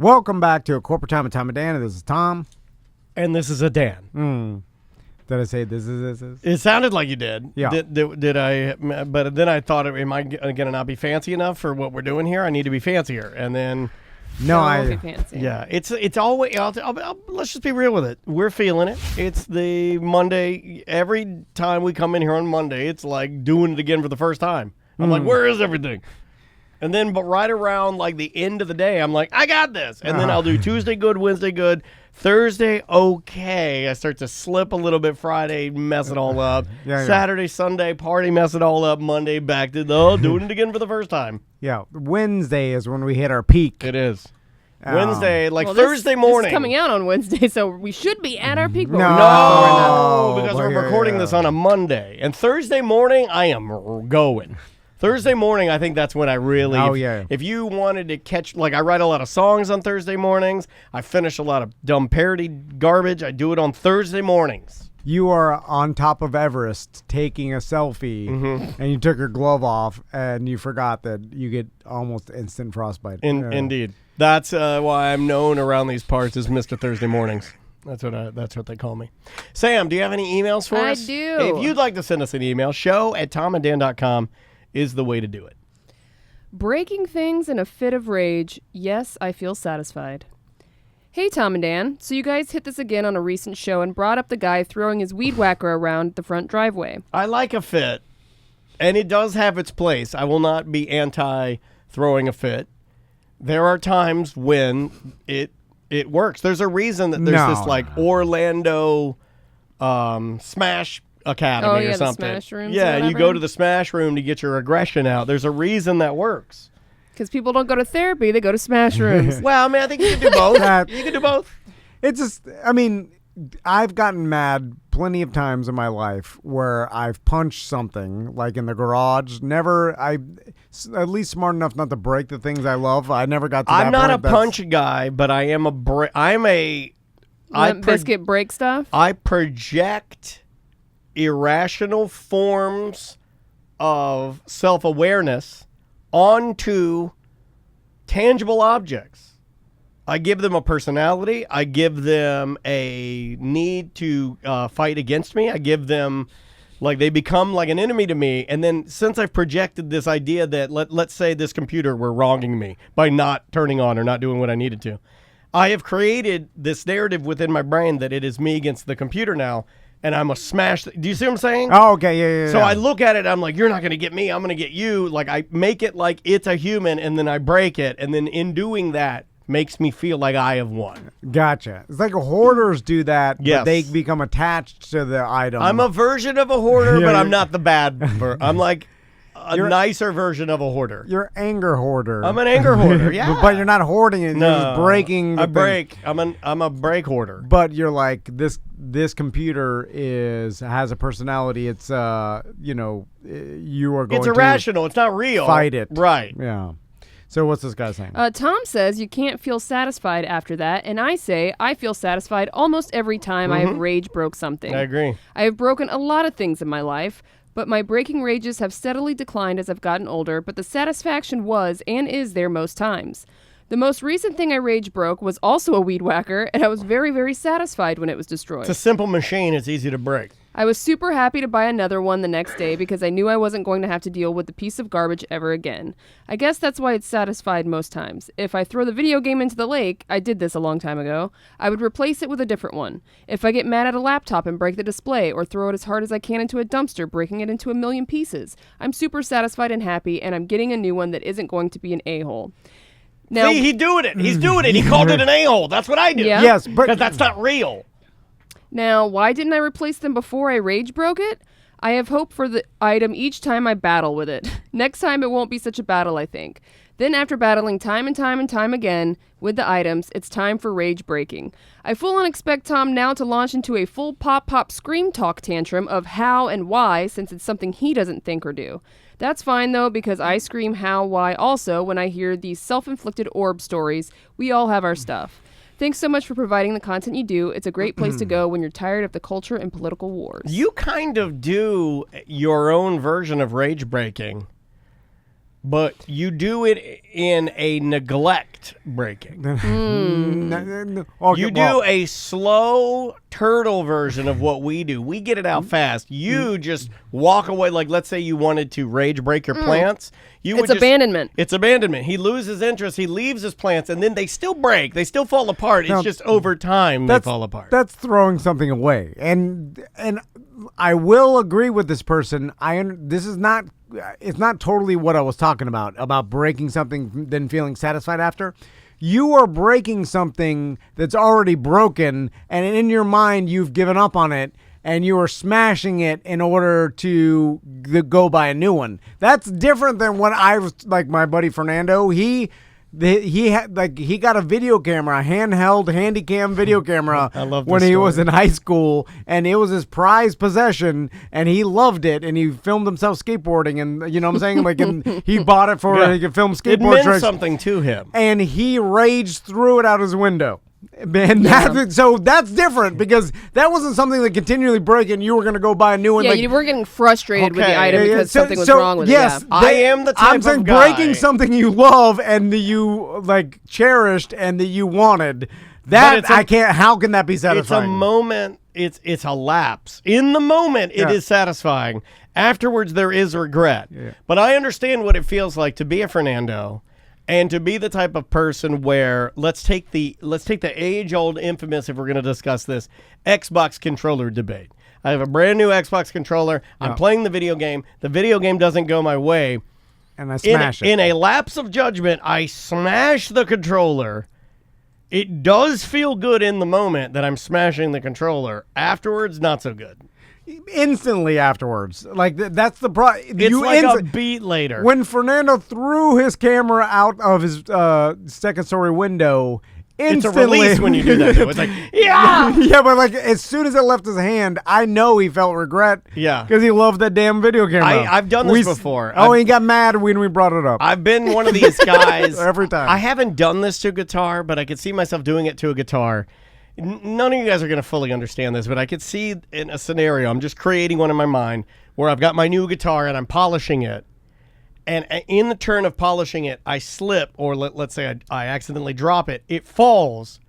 Welcome back to A Corporate Time with Tom and Dan. This is Tom. And this is a Dan. Did I say this is? It sounded like you did. Yeah. Did I? But then I thought, am I going to not be fancy enough for what we're doing here? I need to be fancier. And then... No, be fancy. Yeah, it's always. Let's just be real with it. We're feeling it. It's the Monday. Every time we come in here on Monday, it's like doing it again for the first time. I'm like, where is everything? And then, but right around like the end of the day, I'm like, I got this. And then I'll do Tuesday good, Wednesday good, Thursday okay. I start to slip a little bit. Friday, mess it all up. Saturday, Sunday, party, mess it all up. Monday, back to doing it again for the first time. Yeah, Wednesday is when we hit our peak. It is. Wednesday, Thursday This morning. is coming out on Wednesday, so we should be at our peak. But No, because we're recording this on a Monday. And Thursday morning, I am going. Thursday morning, I think that's when I really... If you wanted to catch... Like, I write a lot of songs on Thursday mornings. I finish a lot of dumb parody garbage. I do it on Thursday mornings. You are on top of Everest taking a selfie, and you took your glove off, and you forgot that you get almost instant frostbite. Indeed. That's why I'm known around these parts as Mr. Thursday Mornings. That's what they call me. Sam, do you have any emails for us? I do. If you'd like to send us an email, show@tomanddan.com is the way to do it. Breaking things in a fit of rage. Yes, I feel satisfied. Hey, Tom and Dan. So you guys hit this again on a recent show and brought up the guy throwing his weed whacker around the front driveway. I like a fit, and it does have its place. I will not be anti-throwing a fit. There are times when it works. There's a reason that there's this like Orlando Smash Academy or something. The Smash rooms. Yeah, you go to the Smash room to get your aggression out. There's a reason that works. Because people don't go to therapy, they go to Smash rooms. Well, I mean, I think you can do both. You can do both. It's just, I mean, I've gotten mad plenty of times in my life where I've punched something, like in the garage. At least smart enough not to break the things I love. I never got to that point. I'm not a punch guy, but I am biscuit break stuff? I project irrational forms of self-awareness onto tangible objects. I give them a personality. I give them a need to fight against me. I give them, like, they become like an enemy to me. And then since I've projected this idea that let's say this computer were wronging me by not turning on or not doing what I needed to, I have created this narrative within my brain that it is me against the computer now. And I'm a smash. Do you see what I'm saying? Oh, okay, yeah. So I look at it, I'm like, you're not going to get me, I'm going to get you. Like, I make it like it's a human, and then I break it. And then in doing that, makes me feel like I have won. Gotcha. It's like hoarders do that, but they become attached to the item. I'm a version of a hoarder, but I'm not the bad I'm like a nicer version of a hoarder. You're anger hoarder. I'm an anger hoarder, yeah. But you're not hoarding it. No, you're just breaking the thing. I'm a break hoarder. But you're like, this computer has a personality. It's you are going It's irrational. It's not real. Fight it. Right. Yeah. So what's this guy saying? Tom says you can't feel satisfied after that, and I say I feel satisfied almost every time I have rage broke something. I agree. I have broken a lot of things in my life, but my breaking rages have steadily declined as I've gotten older, but the satisfaction was and is there most times. The most recent thing I rage broke was also a weed whacker, and I was very, very satisfied when it was destroyed. It's a simple machine. It's easy to break. I was super happy to buy another one the next day because I knew I wasn't going to have to deal with the piece of garbage ever again. I guess that's why it's satisfied most times. If I throw the video game into the lake, I did this a long time ago, I would replace it with a different one. If I get mad at a laptop and break the display or throw it as hard as I can into a dumpster, breaking it into a million pieces, I'm super satisfied and happy, and I'm getting a new one that isn't going to be an a-hole. Now, see, he's doing it. He's doing it. He called it an a-hole. That's what I do. Yeah? Yes, but because that's not real. Now, why didn't I replace them before I rage broke it? I have hope for the item each time I battle with it. Next time it won't be such a battle, I think. Then after battling time and time and time again with the items, it's time for rage breaking. I full on expect Tom now to launch into a full pop scream talk tantrum of how and why, since it's something he doesn't think or do. That's fine though, because I scream how, why also when I hear these self-inflicted orb stories. We all have our stuff. Thanks so much for providing the content you do. It's a great place to go when you're tired of the culture and political wars. You kind of do your own version of rage breaking. but you do it in a neglect breaking. Okay, You do a slow turtle version of what we do. We get it out fast. You just walk away. Like, let's say you wanted to rage break your plants. It's abandonment. It's abandonment. He loses interest. He leaves his plants, and then they still break. They still fall apart. Now, it's just over time they fall apart. That's throwing something away. And I will agree with this person. This is not. It's not totally what I was talking about breaking something, then feeling satisfied after. You are breaking something that's already broken, and in your mind, you've given up on it, and you are smashing it in order to go buy a new one. That's different than what I was, like my buddy Fernando. He got a video camera, a handheld handycam video camera I love this when he story. was in high school, and it was his prized possession, and he loved it, and he filmed himself skateboarding, and you know what I'm saying? Like, and he bought it for he could film It skateboard meant tricks, something to him. and he raged through it out his window. And so that's different because that wasn't something that continually broke and you were going to go buy a new one. Yeah, like, you were getting frustrated with the Okay. item because something was wrong with yes, it. I am the type I'm of saying guy- breaking something you love and that you like cherished and that you wanted. That it's a- I can't. How can that be It's satisfying? a moment. It's a lapse. In the moment, it is satisfying. Afterwards, there is regret. But I understand what it feels like to be a Fernando, and to be the type of person where let's take the age-old infamous, if we're going to discuss this, Xbox controller debate. I have a brand new Xbox controller. I'm playing the video game. The video game doesn't go my way. And I smash it. In a lapse of judgment, I smash the controller. It does feel good in the moment that I'm smashing the controller. Afterwards, not so good. Instantly afterwards. Like that's the problem. It's like a beat later. When Fernando threw his camera out of his second story window, It's a instantly, release when you do that, though. It's like, yeah! Yeah, but like as soon as it left his hand, I know he felt regret. Yeah. Because he loved that damn video camera. I've done this before. He got mad when we brought it up. I've been one of these guys. Every time. I haven't done this to guitar, but I could see myself doing it to a guitar. None of you guys are going to fully understand this, but I could see in a scenario, I'm just creating one in my mind, where I've got my new guitar and I'm polishing it. And in the turn of polishing it, I slip, or let's say I accidentally drop it. It falls.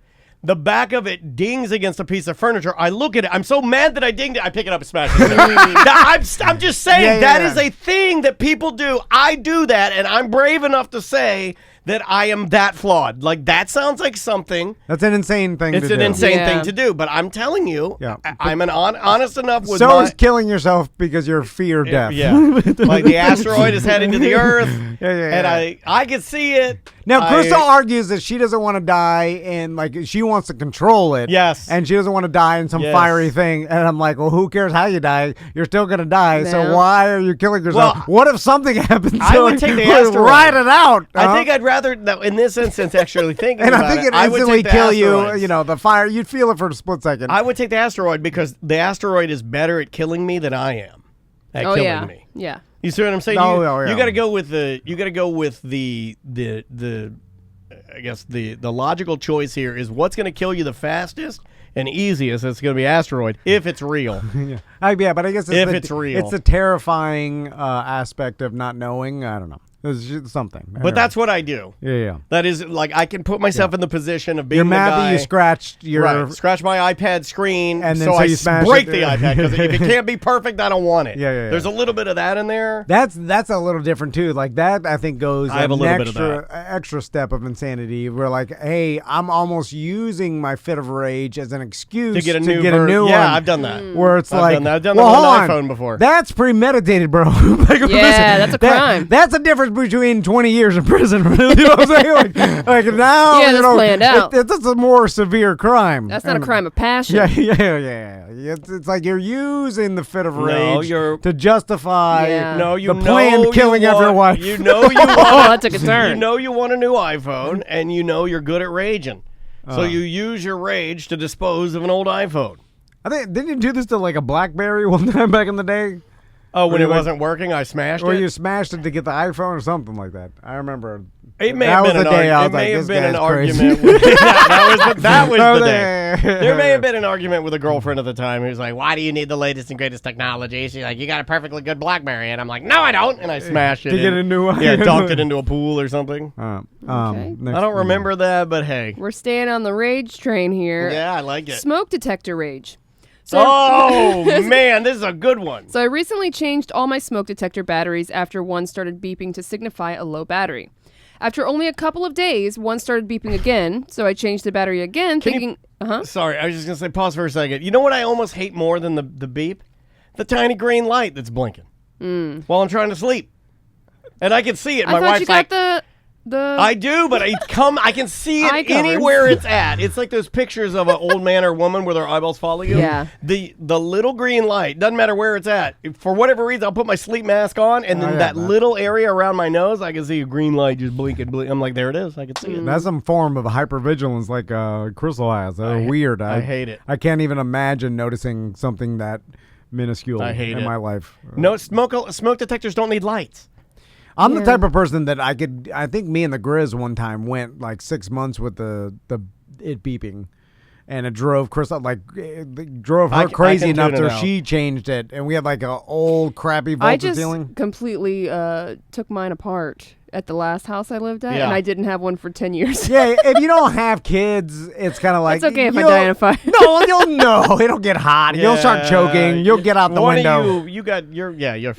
The back of it dings against a piece of furniture. I look at it. I'm so mad that I dinged it. I pick it up and smash it. I'm just saying that is a thing that people do. I do that, and I'm brave enough to say that I am that flawed. Like, that sounds like something. That's an insane thing to do. It's an insane Yeah. thing to do, but I'm telling you, Yeah. I'm honest enough with So is killing yourself because you fear death. Yeah. Like the asteroid is heading to the Earth, and yeah. I can see it. Now, Crystal argues that she doesn't want to die and like she wants to control it. Yes. And she doesn't want to die in some Yes. fiery thing. And I'm like, well, who cares how you die? You're still going to die. So No. why are you killing yourself? Well, what if something happens? I would take the asteroid. Ride it out. I think I'd rather, no, in this instance, actually thinking And about I think it I would instantly take the kill you. asteroids. You know, the fire. You'd feel it for a split second. I would take the asteroid because the asteroid is better at killing me than I am at Oh killing yeah, me. yeah. You see what I'm saying? Oh, yeah. You got to go with the. You got to go with the. I guess the logical choice here is what's going to kill you the fastest and easiest. It's going to be asteroid if it's real. yeah, but I guess If it's real. it's the terrifying aspect of not knowing. I don't know. It's just something. But that's what I do. Yeah. That is like I can put myself in the position of being You're the mad guy. that you scratched your. Right, scratch my iPad screen, And then so so I you smash break it. the iPad because if it can't be perfect, I don't want it. Yeah. There's a little bit of that in there. That's a little different too. Like that, I think goes I have a an little bit of extra step of insanity. Where like, hey, I'm almost using my fit of rage as an excuse To get a new one. Yeah, I've done that. Where it's I've like, done that. I've done that well, with an hold on. iPhone before. That's premeditated, bro. Like, Yeah, that's a crime. That's a difference between 20 years in prison. You know what I'm saying? Like now, Yeah, you that's know, planned out. That's a more severe crime. That's not a And- crime of passion. Yeah. It's like you're using the fit of rage you're- to justify Yeah. No, you the know planned killing you of your want- wife. You know you Oh, want. that took a turn. You know you want a new iPhone, and you know you're good at raging. So you use your rage to dispose of an old iPhone. I think didn't you do this to like a BlackBerry one time back in the day? Oh, when it wasn't working, I smashed Or it? you smashed it to get the iPhone or something like that. I remember. It may that have was been the an, day I it was may like, have this been an guy's crazy. argument. That was the day. day. There may have been an argument with a girlfriend at the time who was like, why do you need the latest and greatest technology? She's like, you got a perfectly good BlackBerry. And I'm like, no, I don't. And I smashed it. To get a new one. Yeah, dunked it into a pool or something. Okay. I don't remember that, but hey. We're staying on the rage train here. Yeah, I like it. Smoke detector rage. So Oh, man, this is a good one. So I recently changed all my smoke detector batteries after one started beeping to signify a low battery. After only a couple of days, one started beeping again, so I changed the battery again, thinking, Sorry, I was just going to say, pause for a second. You know what I almost hate more than the beep? The tiny green light that's blinking while I'm trying to sleep. And I can see it. I My thought wife's you like, got the I do, but I can see Eye it covers. anywhere it's at. It's like those pictures of an old man or woman where their eyeballs follow you. Yeah. The little green light, doesn't matter where it's at. For whatever reason, I'll put my sleep mask on, and then that little area around my nose, I can see a green light just blinking. I'm like, there it is. I can see it. That's some form of hypervigilance like Crystal has. Weird. I hate it. I can't even imagine noticing something that minuscule in my life. No, smoke detectors don't need lights. I'm the type of person that I think me and the Grizz one time went like 6 months with it beeping. And it drove Crystal, it drove her crazy enough to she changed it. And we had like an old crappy vaulted ceiling. I just completely took mine apart at the last house I lived at, Yeah. and I didn't have one for 10 years. Yeah, if you don't have kids, it's kind of like... It's okay if I die in a fire. No, you'll know. It'll get hot. You'll start choking. You'll get out the window. You're fine.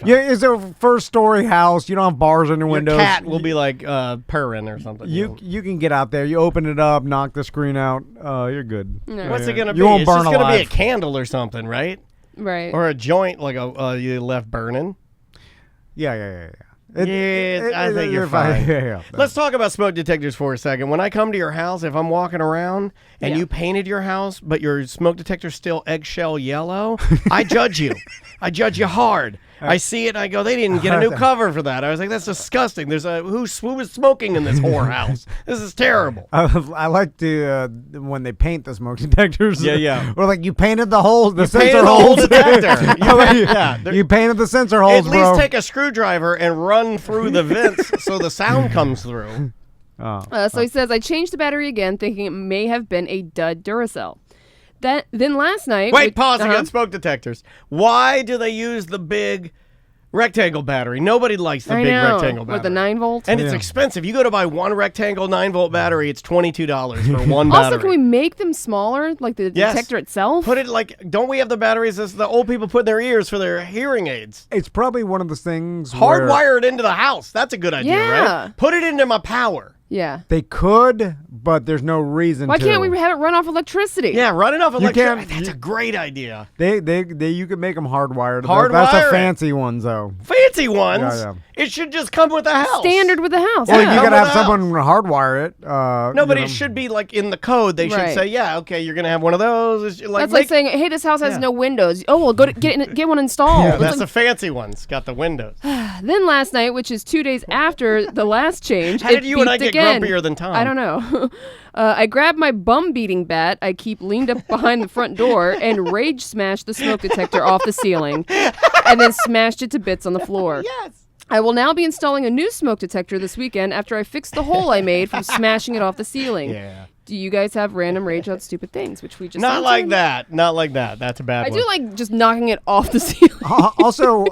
Yeah, it's a first-story house. You don't have bars on your windows. Your cat will be like purring or something. You can get out there. You open it up, knock the screen out. You're good. No. What's it going to be? You won't It's burn just going to be a alive. candle or something, right? Right. Or a joint like you left burning. Yeah. I think you're fine. Yeah. Let's talk about smoke detectors for a second. When I come to your house, if I'm walking around and you painted your house, but your smoke detector's still eggshell yellow, I judge you. I judge you hard. I see it and I go, they didn't get a new cover for that. I was like, that's disgusting. There's who was smoking in this whorehouse? This is terrible. I like to when they paint the smoke detectors. Yeah. Or like you painted the holes, the Painted sensor the whole holes. detector. You painted the sensor holes, At bro. least take a screwdriver and run through the vents so the sound comes through. So he says, I changed the battery again, thinking it may have been a dud Duracell. Then last night... Wait, pause again, smoke detectors. Why do they use the big rectangle battery? Nobody likes the big rectangle battery. With the 9 volts. And it's expensive. You go to buy one rectangle 9-volt battery, it's $22 for one battery. Also, can we make them smaller, like the detector itself? Put it don't we have the batteries as the old people put in their ears for their hearing aids? It's probably one of those things Hardwire it into the house. That's a good idea, Yeah. right? Put it into my power. Yeah. They could, but there's no reason Why to. can't we have it run off electricity? Yeah, run it off electricity. can't- That's a great idea. They you could make them hardwired. Hardwire That's it. the fancy ones, though. Fancy ones. Yeah. It should just come with the house. Standard with the house. Well, yeah. you Come gotta have with the someone hardwire it. No, but it should be like in the code. They should Right. say, yeah, okay, you're gonna have one of those. It's That's like saying, hey, this house has no windows. Oh, well, go to get one installed. Yeah, It's that's like- the fancy ones. Got the windows. Then last night, which is 2 days after the last change, How it did you and I beeped get again. grumpier than Tom? I don't know. I grabbed my bum beating bat I keep leaned up behind the front door and rage smashed the smoke detector off the ceiling and then smashed it to bits on the floor. Yes. I will now be installing a new smoke detector this weekend after I fix the hole I made from smashing it off the ceiling. Yeah. Do you guys have random rage on stupid things, which we just Not like answered? that. Not like that. That's a bad I one. do like just knocking it off the ceiling. Also,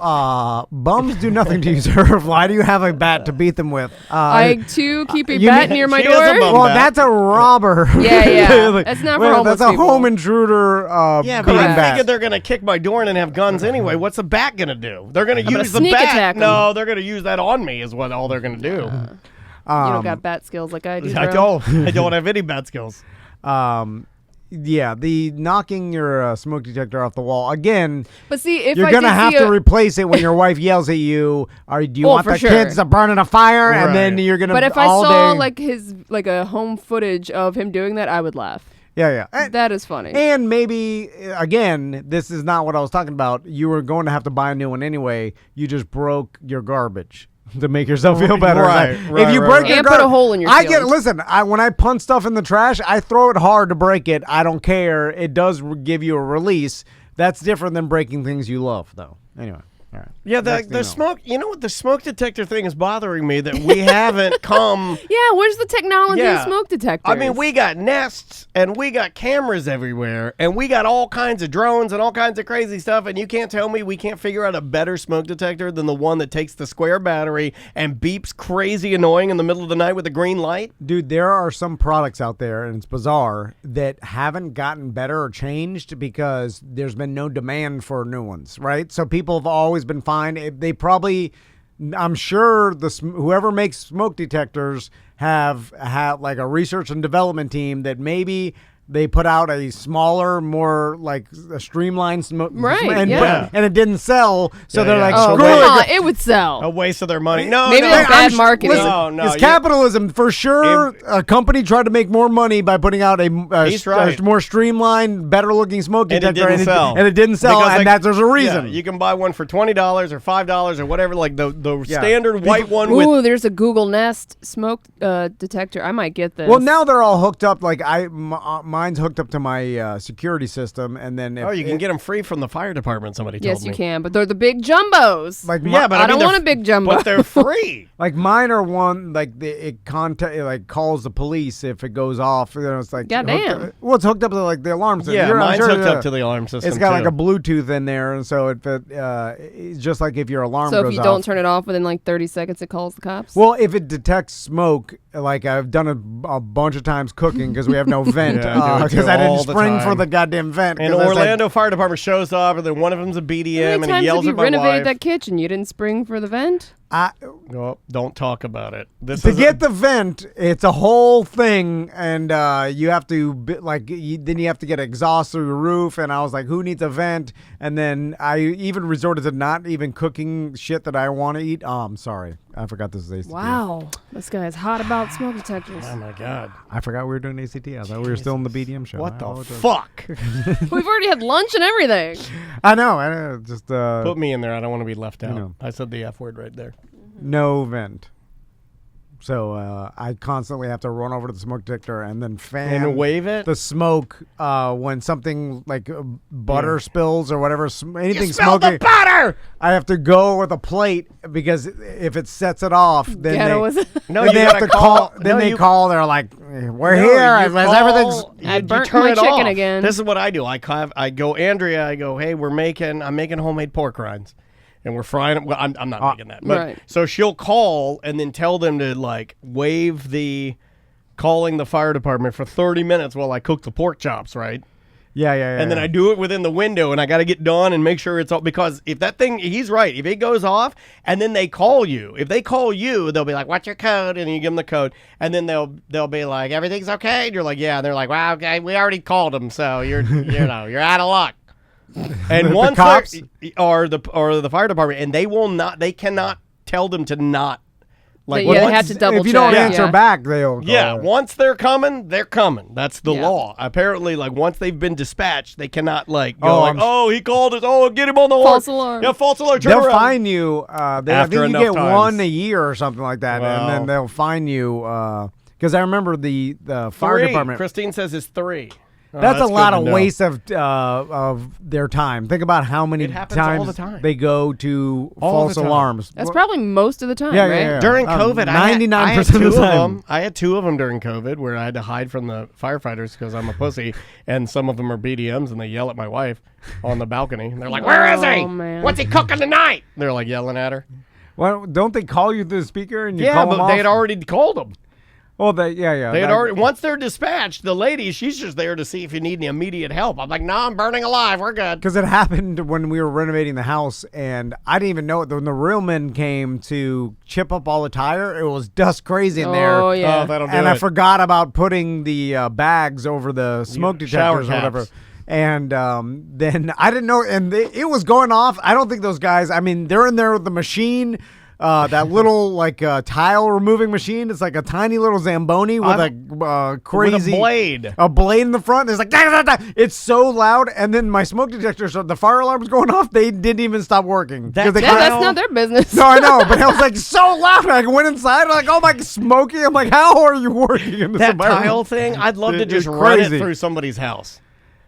bums do nothing to you, sir. Why do you have a bat to beat them with? I too keep a you bat mean- near my she has a door. bum Well, bat. that's a robber. Yeah. That's not for Well, homeless That's a people. home intruder Yeah, but beating I bat. figured they're gonna kick my door in and have guns anyway. What's the bat gonna do? They're gonna gonna use the sneak bat. attack 'em. No, they're gonna use that on me. Is what all they're gonna do. You don't got bat skills like I do, I bro. don't. I don't have any bat skills. Yeah, the knocking your smoke detector off the wall again. But see, if You're I gonna did have see to a- replace it when your wife yells at you. Or do you Well, want for the sure. kids to burn in a fire, and then Right. you're gonna? But if I all saw day, a home footage of him doing that, I would laugh. yeah. And, That is funny. and maybe again, this is not what I was talking about. You were going to have to buy a new one anyway. You just broke your garbage to make yourself feel better. Right, Like, right, if you right, break right. your And put a hole in your I get. ceiling. Listen, when I punch stuff in the trash, I throw it hard to break it. I don't care. It does give you a release. That's different than breaking things you love, though. Anyway. All right. Yeah, the smoke. You know what? The smoke detector thing is bothering me that we haven't come. Yeah, where's the technology Yeah. of smoke detectors? I mean, we got Nests and we got cameras everywhere and we got all kinds of drones and all kinds of crazy stuff. And you can't tell me we can't figure out a better smoke detector than the one that takes the square battery and beeps crazy annoying in the middle of the night with a green light. Dude, there are some products out there, and it's bizarre, that haven't gotten better or changed because there's been no demand for new ones, right? So people have always been fine. They probably, I'm sure whoever makes smoke detectors have had like a research and development team that maybe they put out a smaller, more like a streamlined smoke, Right, and, yeah. and it didn't sell. So Yeah, they're yeah. like, Oh, screw come it. on, it would sell. A waste of their money. No, Maybe no. that's bad I'm marketing. Listen, No, it's capitalism for sure. A company tried to make more money by putting out a He's right. more streamlined, better-looking smoke And detector, it didn't sell. and it didn't sell, Because, and like, there's a reason. Yeah, you can buy one for $20 or $5 or whatever, like the Yeah. standard white one Ooh, with. there's a Google Nest smoke detector. I might get this. Well, now they're all hooked up. Like mine's hooked up to my security system, and then Oh, you can get them free from the fire department. Somebody told yes, me. you can, but they're the big jumbos. like Yeah, but I I mean, don't want a big jumbo. But they're free. like mine are one like it like calls the police if it goes off. You know, it's like Goddamn. hooked up- well, it's hooked up to like the alarm system. Yeah, I'm mine's sure, hooked yeah. up to the alarm system. It's got too. like a Bluetooth in there, and so it's just like if your alarm So goes if you off. don't turn it off within like 30 seconds, it calls the cops. Well, if it detects smoke, like I've done a bunch of times cooking because we have no vent, Yeah, I do it because too I didn't all the spring for time. the goddamn vent. And 'cause I was like, Orlando Fire Department shows up, and then one of them's a BDM, How many and he times yells have you at my renovated wife. that kitchen? You didn't spring for the vent? Oh, don't talk about it. This to is get the vent, it's a whole thing, and you have to then you have to get exhaust through the roof. And I was like, who needs a vent? And then I even resorted to not even cooking shit that I want to eat. Oh, I'm sorry, I forgot this is ACT. Wow. This guy's hot about smoke detectors. Oh my God! I forgot we were doing ACT. I thought we were still in the BDM show. What I the apologize. fuck? We've already had lunch and everything. I know. Just Put me in there. I don't want to be left out. know. I said the F word right there. no vent. So I constantly have to run over to the smoke detector and then fan And wave it. the smoke when something like butter spills or whatever, anything You smelled smoky. the butter. I have to go with a plate because if it sets it off, then Ghetto they, was No, then you they have gotta to call. Then no, they you- call. They're like, "We're No, here. you call- Everything's." I you burnt turn my it chicken off. again. This is what I do. I go, Andrea. I go, hey, I'm making homemade pork rinds, and we're frying them. Well, I'm not making that. But, Right. So she'll call and then tell them to like waive calling the fire department for 30 minutes while I cook the pork chops, right? Yeah. And then I do it within the window, and I got to get done and make sure it's all, because if that thing, he's right, if it goes off and then they call you, if they call you, they'll be like, what's your code? And you give them the code, and then they'll be like, everything's okay? And you're like, yeah. And they're like, wow, okay, we already called them, so you're you're out of luck. And The once cops? the fire department, and they cannot tell them to not. Like, Yeah, they once- have to double if you check. don't yeah. answer back, they'll. yeah, once they're coming, they're coming. That's the Yeah. law. Apparently, like once they've been dispatched, they cannot like go Oh, like, I'm- oh, he called us. Oh, get him on the horn. False alarm. Yeah, false alarm. Turn They'll around. fine you. I After think you enough get times. one a year or something like that, and Wow. then they'll fine you. Because I remember the fire 3. department. Christine says it's 3. Oh, That's a good lot to of know. waste of their time. Think about how many It happens all times the time. they go to All false the time. alarms. That's probably most of the time, Yeah, right? yeah, yeah. During COVID, I had 99% of the two time. them. I had 2 of them during COVID where I had to hide from the firefighters because I'm a pussy, and some of them are BDMs, and they yell at my wife on the balcony. And they're like, "Where is he? Oh, man. What's he cooking tonight?" They're like yelling at her. Well, don't they call you through the speaker and you Yeah, call but them they off? had already called them. Oh, yeah. They had that- already, once they're dispatched, the lady, she's just there to see if you need any immediate help. I'm like, no, I'm burning alive. We're good. Because it happened when we were renovating the house, and I didn't even know it. When the real men came to chip up all the tire, it was dust crazy in there. Oh, yeah. Oh, that'll do And it. I forgot about putting the bags over the smoke shower detectors or whatever. caps. And then I didn't know, and it was going off. I don't think those guys, I mean, they're in there with the machine. That little like tile removing machine. It's like a tiny little Zamboni with a crazy With a blade. a blade in the front. It's like da, da, da, da. It's so loud, and then my smoke detector, so the fire alarm's going off. They didn't even stop working. 'Cause That they Yeah, couldn't- that's not their business. no, I know, but it was like so loud. I went inside, I'm like, oh my, smoky. I'm like, how are you working in this That environment? tile thing, I'd love to It's just run it crazy. through somebody's house.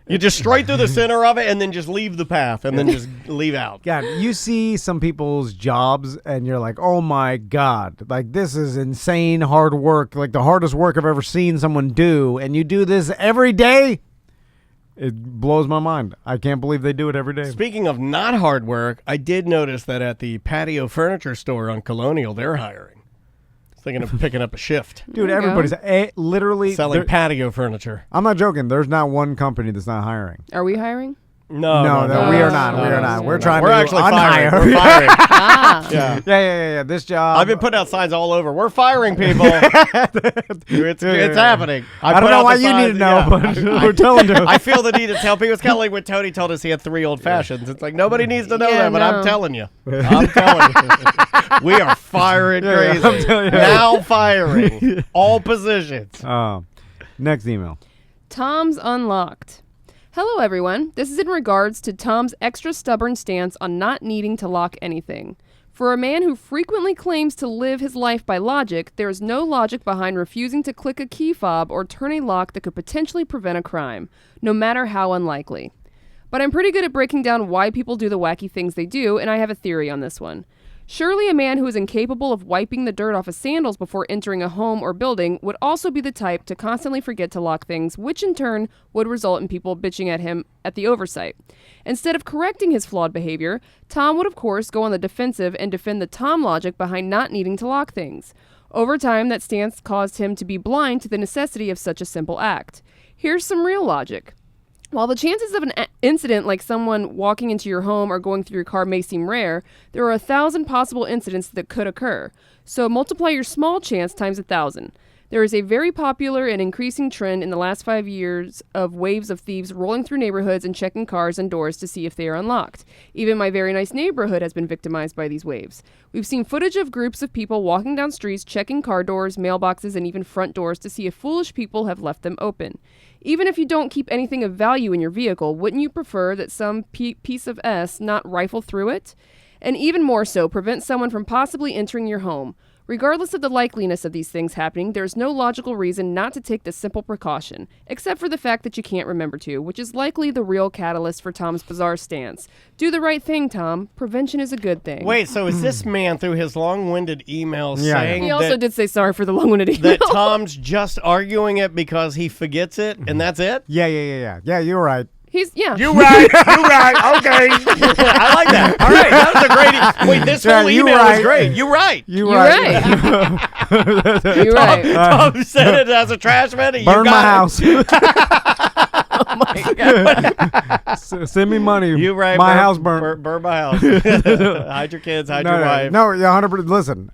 You just straight through the center of it and then just leave the path and then just leave out. God, you see some people's jobs and you're like, oh my God, like this is insane hard work, like the hardest work I've ever seen someone do, and you do this every day? It blows my mind. I can't believe they do it every day. Speaking of not hard work, I did notice that at the patio furniture store on Colonial, they're hiring. Thinking of picking up a shift. Dude, everybody's literally selling patio furniture. I'm not joking. There's not one company that's not hiring. Are we hiring? No, we are not. We are not. We're trying to actually unhire. firing. We're firing. Yeah. This job. I've been putting out signs all over. We're firing people. It's happening. I don't know why you need to know, but we're telling you. I feel the need to tell people. It's kind of like when Tony told us he had 3 old fashions. It's like nobody needs to know that, but I'm telling you. I'm telling you. We are firing crazy. I'm telling you. Now firing. All positions. Next email. Tom's Unlocked. Hello, everyone. This is in regards to Tom's extra stubborn stance on not needing to lock anything. For a man who frequently claims to live his life by logic, there is no logic behind refusing to click a key fob or turn a lock that could potentially prevent a crime, no matter how unlikely. But I'm pretty good at breaking down why people do the wacky things they do, and I have a theory on this one. Surely a man who is incapable of wiping the dirt off his sandals before entering a home or building would also be the type to constantly forget to lock things, which in turn would result in people bitching at him at the oversight. Instead of correcting his flawed behavior, Tom would of course go on the defensive and defend the Tom logic behind not needing to lock things. Over time, that stance caused him to be blind to the necessity of such a simple act. Here's some real logic. While the chances of an incident like someone walking into your home or going through your car may seem rare, there are 1,000 possible incidents that could occur. So multiply your small chance times 1,000. There is a very popular and increasing trend in the last 5 years of waves of thieves rolling through neighborhoods and checking cars and doors to see if they are unlocked. Even my very nice neighborhood has been victimized by these waves. We've seen footage of groups of people walking down streets, checking car doors, mailboxes, and even front doors to see if foolish people have left them open. Even if you don't keep anything of value in your vehicle, wouldn't you prefer that some piece of S not rifle through it? And even more so, prevent someone from possibly entering your home. Regardless of the likeliness of these things happening, there's no logical reason not to take this simple precaution, except for the fact that you can't remember to, which is likely the real catalyst for Tom's bizarre stance. Do the right thing, Tom. Prevention is a good thing. Wait, so is this man through his long-winded email saying he also did say sorry for the long-winded email. that Tom's just arguing it because he forgets it and that's it? Yeah, you're right. You're right. Okay. I like that. All right. That was a great. Wait, this whole email was great. You're right. You're right. You're right. Tom said it as a trash man. Burn my house. Oh my God. Send me money. You right. My house burn. Burn my house. Hide your kids. Hide your wife. No, 100%. Listen,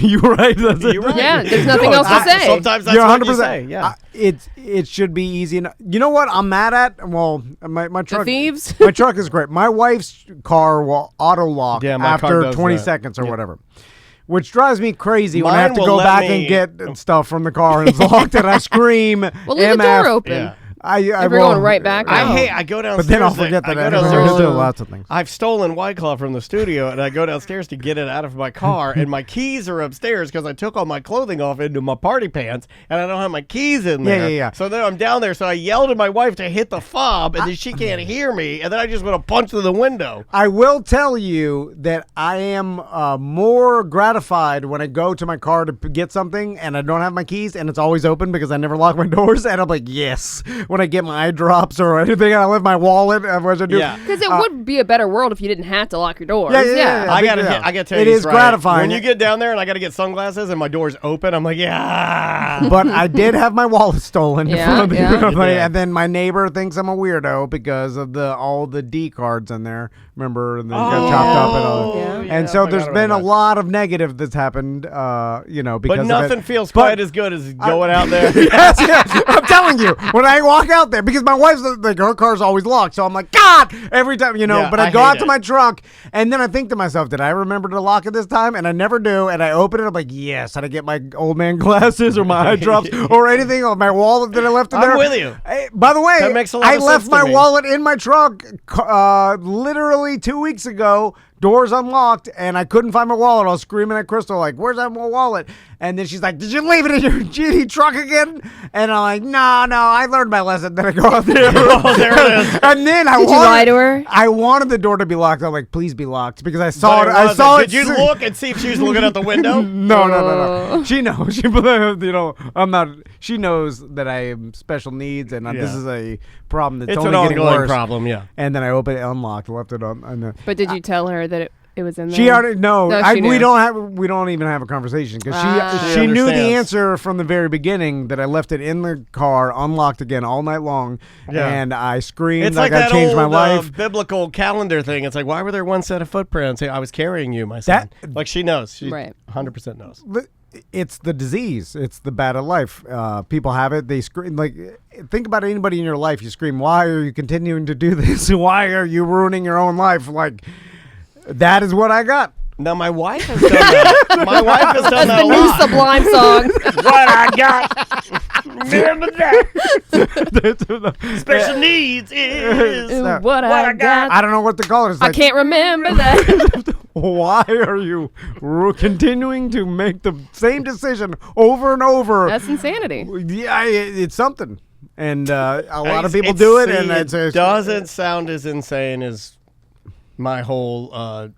you're right. That's it. You're right. Yeah, there's nothing else to say. Sometimes that's what you say. Yeah. It should be easy enough. You know what I'm mad at? Well, my truck. The thieves? My truck is great. My wife's car will auto lock after 20 seconds or whatever. Which drives me crazy when I have to go back and get stuff from the car and it's locked and I scream. Well, leave the door open. Yeah. If you're going right back. I go downstairs. But then I'll forget that. There's still lots of things. I've stolen White Claw from the studio, and I go downstairs to get it out of my car, and my keys are upstairs because I took all my clothing off into my party pants, and I don't have my keys in there. Yeah. So then I'm down there, so I yelled at my wife to hit the fob, and then she can't hear me, and then I just want to punch through the window. I will tell you that I am more gratified when I go to my car to get something, and I don't have my keys, and it's always open because I never lock my doors, and I'm like, yes. When I get my eye drops or anything, I left my wallet. Which I do. Yeah. Because it would be a better world if you didn't have to lock your doors. Yeah. I gotta tell you, it is gratifying. When you get down there and I gotta get sunglasses and my door's open, I'm like, yeah. But I did have my wallet stolen. Yeah. And then my neighbor thinks I'm a weirdo because of all the D cards in there. Remember, they got chopped up and all. Yeah. And so there's been a lot of negative that's happened. Because but nothing feels quite as good as going out there. yes. I'm telling you, when I walk out there, because my wife's like, her car's always locked, so I'm like, God, every time, but I go out to my truck, and then I think to myself, did I remember to lock it this time? And I never do, and I open it, I'm like, yes, and I get my old man glasses or my eye drops or anything, or my wallet that I left in there. I'm with you. Hey, by the way, that makes a lot I of left sense my to me. wallet in my truck literally 2 weeks ago door's unlocked, and I couldn't find my wallet. I was screaming at Crystal, like, where's that wallet? And then she's like, did you leave it in your GD truck again? And I'm like, no, I learned my lesson. Then I go out there. Oh, there it is. And then Did you lie to her? I wanted the door to be locked. I'm like, please be locked, because I saw it. Did you look and see if she was looking out the window? No. She knows. I'm not. She knows that I am special needs, and this is a problem that's It's only an getting ongoing worse. problem, yeah. And then I opened it, unlocked, left it on. But did you tell her that it was in there? She already no. She knew. We don't even have a conversation, because She she knew the understands. answer from the very beginning, that I left it in the car unlocked again all night long. Yeah. And I screamed. It's like I that changed old my life. biblical calendar thing. It's like, why were there one set of footprints? I was carrying you, my son. Like, she knows. She Right. 100% knows. It's the disease. It's the bad of life. People have it. They scream. Like, think about anybody in your life. You scream, why are you continuing to do this? Why are you ruining your own life? Like, that is what I got. Now, my wife has done that. My wife has done that The a new lot. Sublime song. What I got. Remember that. Special needs is Ooh, what I got. I don't know what to call it. It's I like, can't remember that. why are you continuing to make the same decision over and over? That's insanity. Yeah, it's something. And a lot of people do it, and it doesn't sound as insane as my whole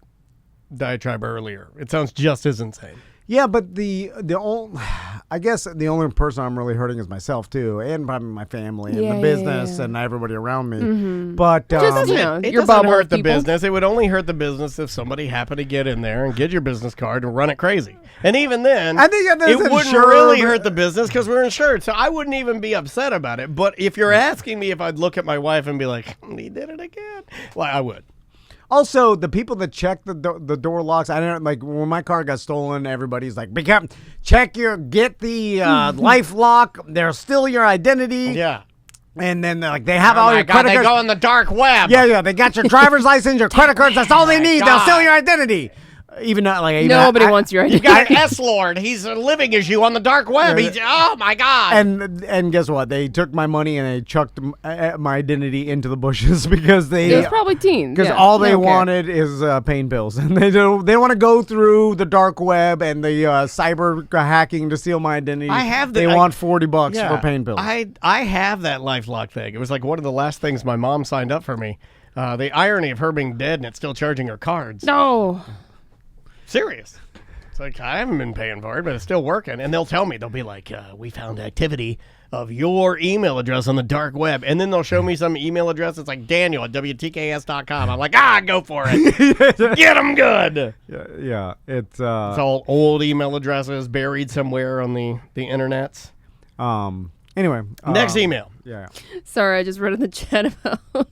diatribe earlier. It sounds just as insane. Yeah, but I guess the only person I'm really hurting is myself too, and probably my family and the business and everybody around me. Mm-hmm. But Just, It your doesn't bubble hurt of the people. business. It would only hurt the business if somebody happened to get in there and get your business card and run it crazy. And even then, I think it wouldn't really hurt the business because we're insured. So I wouldn't even be upset about it. But if you're asking me if I'd look at my wife and be like, he did it again, well, I would. Also, the people that check the door locks, I don't like when my car got stolen. Everybody's like, get the life lock. They'll steal your identity. Yeah. And then they have all your credit they cards. go on the dark web. Yeah, they got your driver's license, your credit cards. That's all they need. They'll steal your identity. Even not like Nobody wants your You identity. got an S-Lord. He's living as you on the dark web. Oh, my God. And guess what? They took my money and they chucked my identity into the bushes because It was probably teens. because yeah, all they don't care. wanted is pain pills, and they don't want to go through the dark web and the cyber hacking to steal my identity. They want $40 for pain pills. I have that LifeLock thing. It was like one of the last things my mom signed up for me. The irony of her being dead and it's still charging her cards. No. Serious. It's like, I haven't been paying for it, but it's still working. And they'll tell me, they'll be like, we found activity of your email address on the dark web. And then they'll show me some email address. It's like Daniel at WTKS.com. I'm like, go for it. Get them good. Yeah. It's all old email addresses buried somewhere on the internets. anyway. Next email. Yeah. Sorry, I just read in the chat about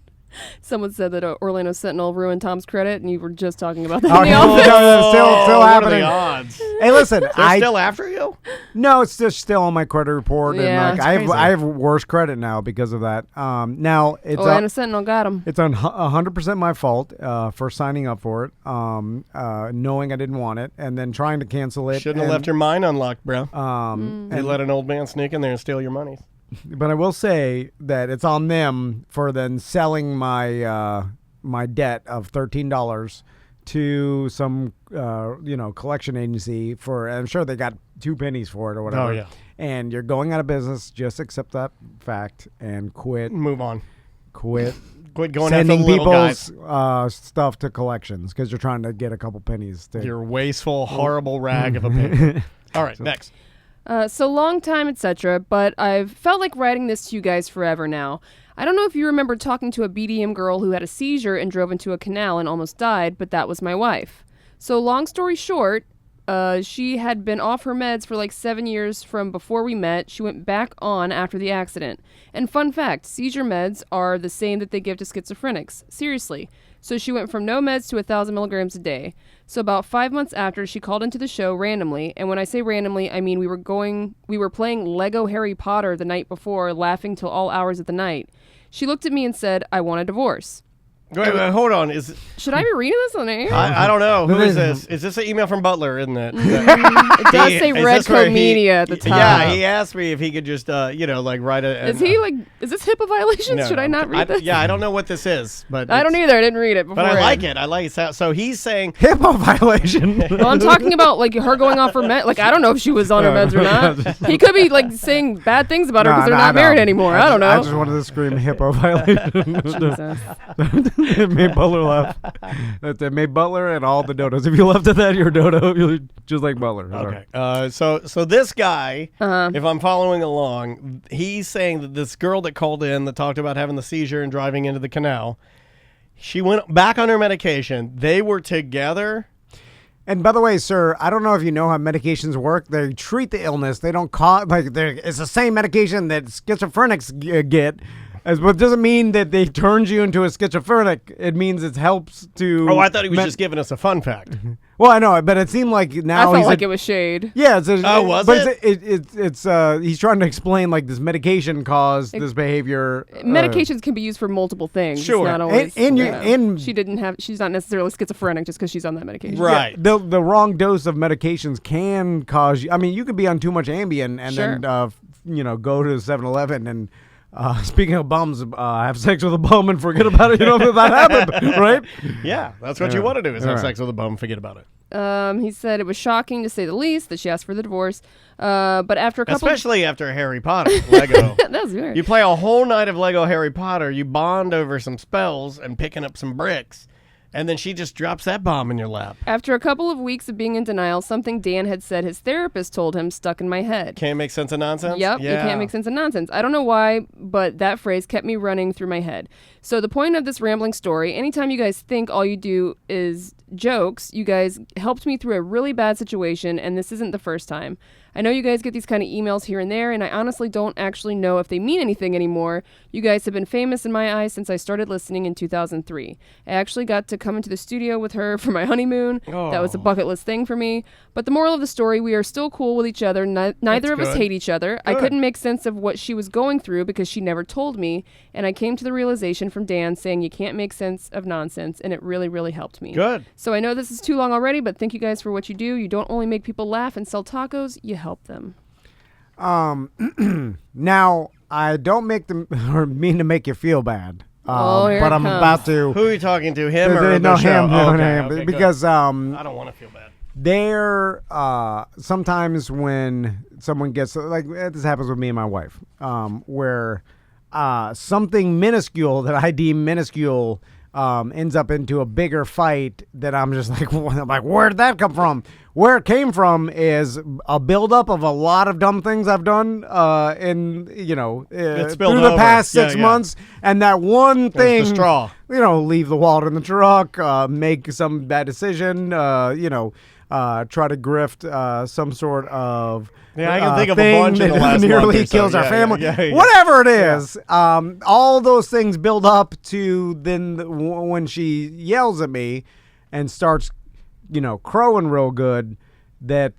someone said that Orlando Sentinel ruined Tom's credit, and you were just talking about that in the office. It's still What are happening. the odds? Hey, listen, They're still after you? No, it's just still on my credit report, Yeah, and it's I have worse credit now because of that. Now it's Orlando Sentinel got him. It's 100% my fault for signing up for it, knowing I didn't want it, and then trying to cancel it. Shouldn't have left your mind unlocked, bro. And You let an old man sneak in there and steal your money. But I will say that it's on them for then selling my my debt of $13 to some collection agency for. I'm sure they got 2 pennies for it or whatever. Oh, yeah. And you're going out of business. Just accept that fact and quit. Move on. Quit Quit going after the sending little guys. people's stuff to collections because you're trying to get a couple pennies. Your wasteful, horrible rag of a paper. All right, next. So long time, etc. But I've felt like writing this to you guys forever now. I don't know if you remember talking to a BDM girl who had a seizure and drove into a canal and almost died, but that was my wife. So long story short, she had been off her meds for like 7 years from before we met. She went back on after the accident. And fun fact, seizure meds are the same that they give to schizophrenics. Seriously. So she went from no meds to 1,000 milligrams a day. So about 5 months after, she called into the show randomly. And when I say randomly, I mean we were playing Lego Harry Potter the night before, laughing till all hours of the night. She looked at me and said, I want a divorce. Wait, hold on. Should I be reading this on air? I don't know. Who is this? Is this an email from Butler, isn't it? It does say Redco Media at the top. Yeah, he asked me if he could just, write a... Is this HIPAA violation? No, Should I not read this? Yeah, I don't know what this is, but... I don't either. I didn't read it before. But I like it. I like it. So he's saying... HIPAA violation. Well, I'm talking about like her going off her meds. Like I don't know if she was on her meds or not. He could be like saying bad things about her because they're not married anymore. I don't know. I just wanted to scream HIPAA violation. Jesus. It made Butler laugh. It made Butler and all the dodos. If you left at that, you're a dodo. You're just like Butler. Okay. So this guy, if I'm following along, he's saying that this girl that called in that talked about having the seizure and driving into the canal, she went back on her medication. They were together. And by the way, sir, I don't know if you know how medications work. They treat the illness. They don't cause it's the same medication that schizophrenics get. But it doesn't mean that they turns you into a schizophrenic. It means it helps to... Oh, I thought he was just giving us a fun fact. Well, I know, but it seemed like now I felt like it was shade. Yeah. Was it? It's he's trying to explain like this medication caused this behavior. Medications can be used for multiple things. Sure. It's not always, and she's not necessarily schizophrenic just because she's on that medication. Right. Yeah, the wrong dose of medications can cause you... I mean, you could be on too much Ambien and then go to 7-Eleven and... speaking of bums, have sex with a bum and forget about it. You know if that happened, right? Yeah, that's what you want to do is have sex with a bum and forget about it. He said it was shocking to say the least that she asked for the divorce. But after a couple, especially after Harry Potter, Lego. That's weird. You play a whole night of Lego Harry Potter. You bond over some spells and picking up some bricks. And then she just drops that bomb in your lap. After a couple of weeks of being in denial, something Dan had said his therapist told him stuck in my head. Can't make sense of nonsense? Yep, you can't make sense of nonsense. I don't know why, but that phrase kept me running through my head. So the point of this rambling story, anytime you guys think all you do is jokes, you guys helped me through a really bad situation, and this isn't the first time. I know you guys get these kind of emails here and there, and I honestly don't actually know if they mean anything anymore. You guys have been famous in my eyes since I started listening in 2003. I actually got to come into the studio with her for my honeymoon. Oh. That was a bucket list thing for me. But the moral of the story, we are still cool with each other. Neither of us hate each other. I couldn't make sense of what she was going through because she never told me, and I came to the realization from Dan saying you can't make sense of nonsense, and it really, really helped me. Good. So I know this is too long already, but thank you guys for what you do. You don't only make people laugh and sell tacos, you help them. Now, I don't make them or mean to make you feel bad. Here but it I'm comes. about to. Who are you talking to? Him or no, the show? him. Oh, him. okay, Because I don't want to feel bad. there sometimes when someone gets like this happens with me and my wife, where something minuscule that I deem minuscule ends up into a bigger fight that I'm just like, where did that come from? Where it came from is a buildup of a lot of dumb things I've done through the past 6 months, and that one thing, the straw. Leave the wallet in the truck, make some bad decision, try to grift some sort of I can think of a thing bunch in the that last nearly month or so. kills our family. Yeah. Whatever it is, all those things build up to then when she yells at me and starts, crowing real good, that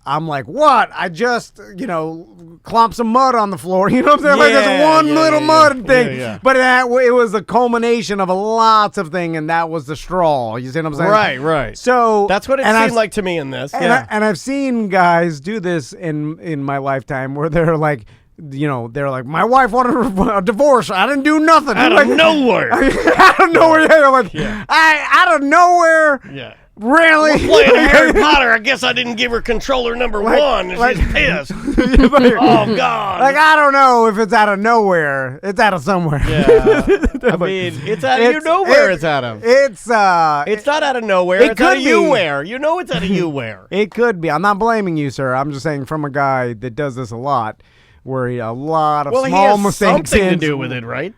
I'm like, what? I just, clomp some mud on the floor. You know what I'm saying? Like there's one little mud thing. Yeah. But it was a culmination of lots of things, and that was the straw. You see what I'm saying? Right. So that's what it seemed like to me in this. And I've seen guys do this in my lifetime where they're like, my wife wanted a divorce. I didn't do nothing. Out of nowhere. Out of nowhere. Out of nowhere. Yeah. Really? Playing Harry Potter, I guess I didn't give her controller number one, and she's pissed. Oh, God. I don't know if it's out of nowhere. It's out of somewhere. Yeah. I mean, it's out of nowhere it's out of. It's not out of nowhere. It It's out could of be. you-where. You know it's out of you-where. It could be. I'm not blaming you, sir. I'm just saying from a guy that does this a lot, where a lot of small he has mistakes something to do with it, right?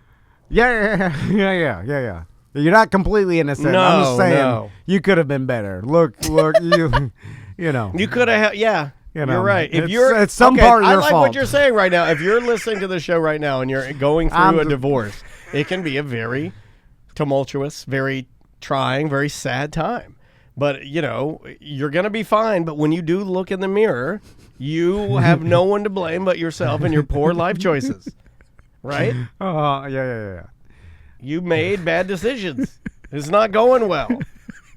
Yeah. You're not completely innocent. No, I'm just saying no. you could have been better. Look, you You could have, yeah. You're right. If it's some part of your I like fault. what you're saying right now. If you're listening to the show right now and you're going through a divorce, it can be a very tumultuous, very trying, very sad time. But, you're going to be fine. But when you do look in the mirror, you have no one to blame but yourself and your poor life choices. Right? Yeah. You made bad decisions. It's not going well.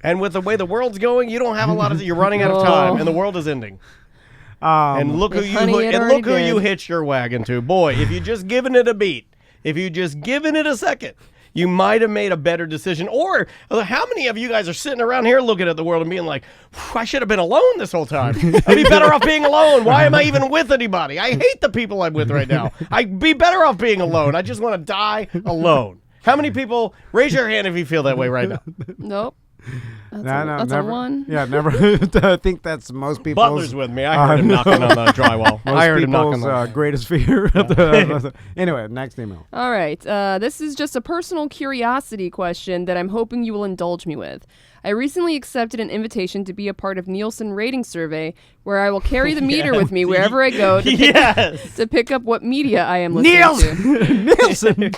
And with the way the world's going, you don't have a lot of. You're running out of time, and the world is ending. And look who you hitched your wagon to, boy. If you just given it a beat, if you just given it a second, you might have made a better decision. Or how many of you guys are sitting around here looking at the world and being like, I should have been alone this whole time. I'd be better off being alone. Why am I even with anybody? I hate the people I'm with right now. I'd be better off being alone. I just want to die alone. How many people, raise your hand if you feel that way right now. Nope. That's never, a one. Yeah, never. I think that's most people's. Butler's with me. I heard him knocking on the drywall. I heard him knocking on the greatest fear. Anyway, next email. All right. This is just a personal curiosity question that I'm hoping you will indulge me with. I recently accepted an invitation to be a part of Nielsen Rating Survey, where I will carry the meter with me wherever I go to pick up what media I am listening to. Nielsen!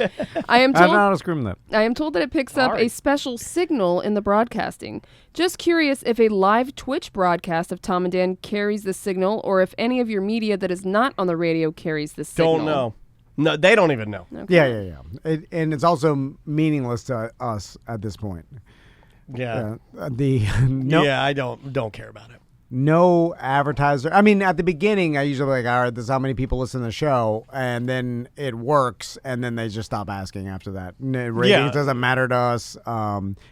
I am told, I don't know how to scream that. I am told that it picks up a special signal in the broadcasting. Just curious if a live Twitch broadcast of Tom and Dan carries the signal, or if any of your media that is not on the radio carries the signal. Don't know. No, they don't even know. Okay. Yeah. And it's also meaningless to us at this point. Yeah. I don't care about it. No advertiser. I mean, at the beginning, I usually like, all right, this is how many people listen to the show, and then it works, and then they just stop asking after that. Ratings doesn't matter to us,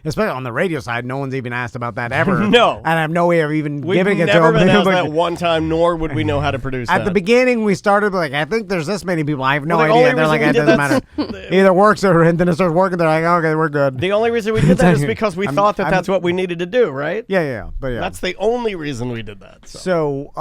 especially on the radio side. No one's even asked about that ever. No, and I have no way of even giving it to them. We've never been asked that one time, nor would we know how to produce that. At the beginning, we started like, I think there's this many people. I have no idea. They're like, it doesn't matter. Either works or and then it starts working. They're like, okay, we're good. The only reason we did that is because we thought that's what we needed to do, right? Yeah. That's the only reason we did that. So,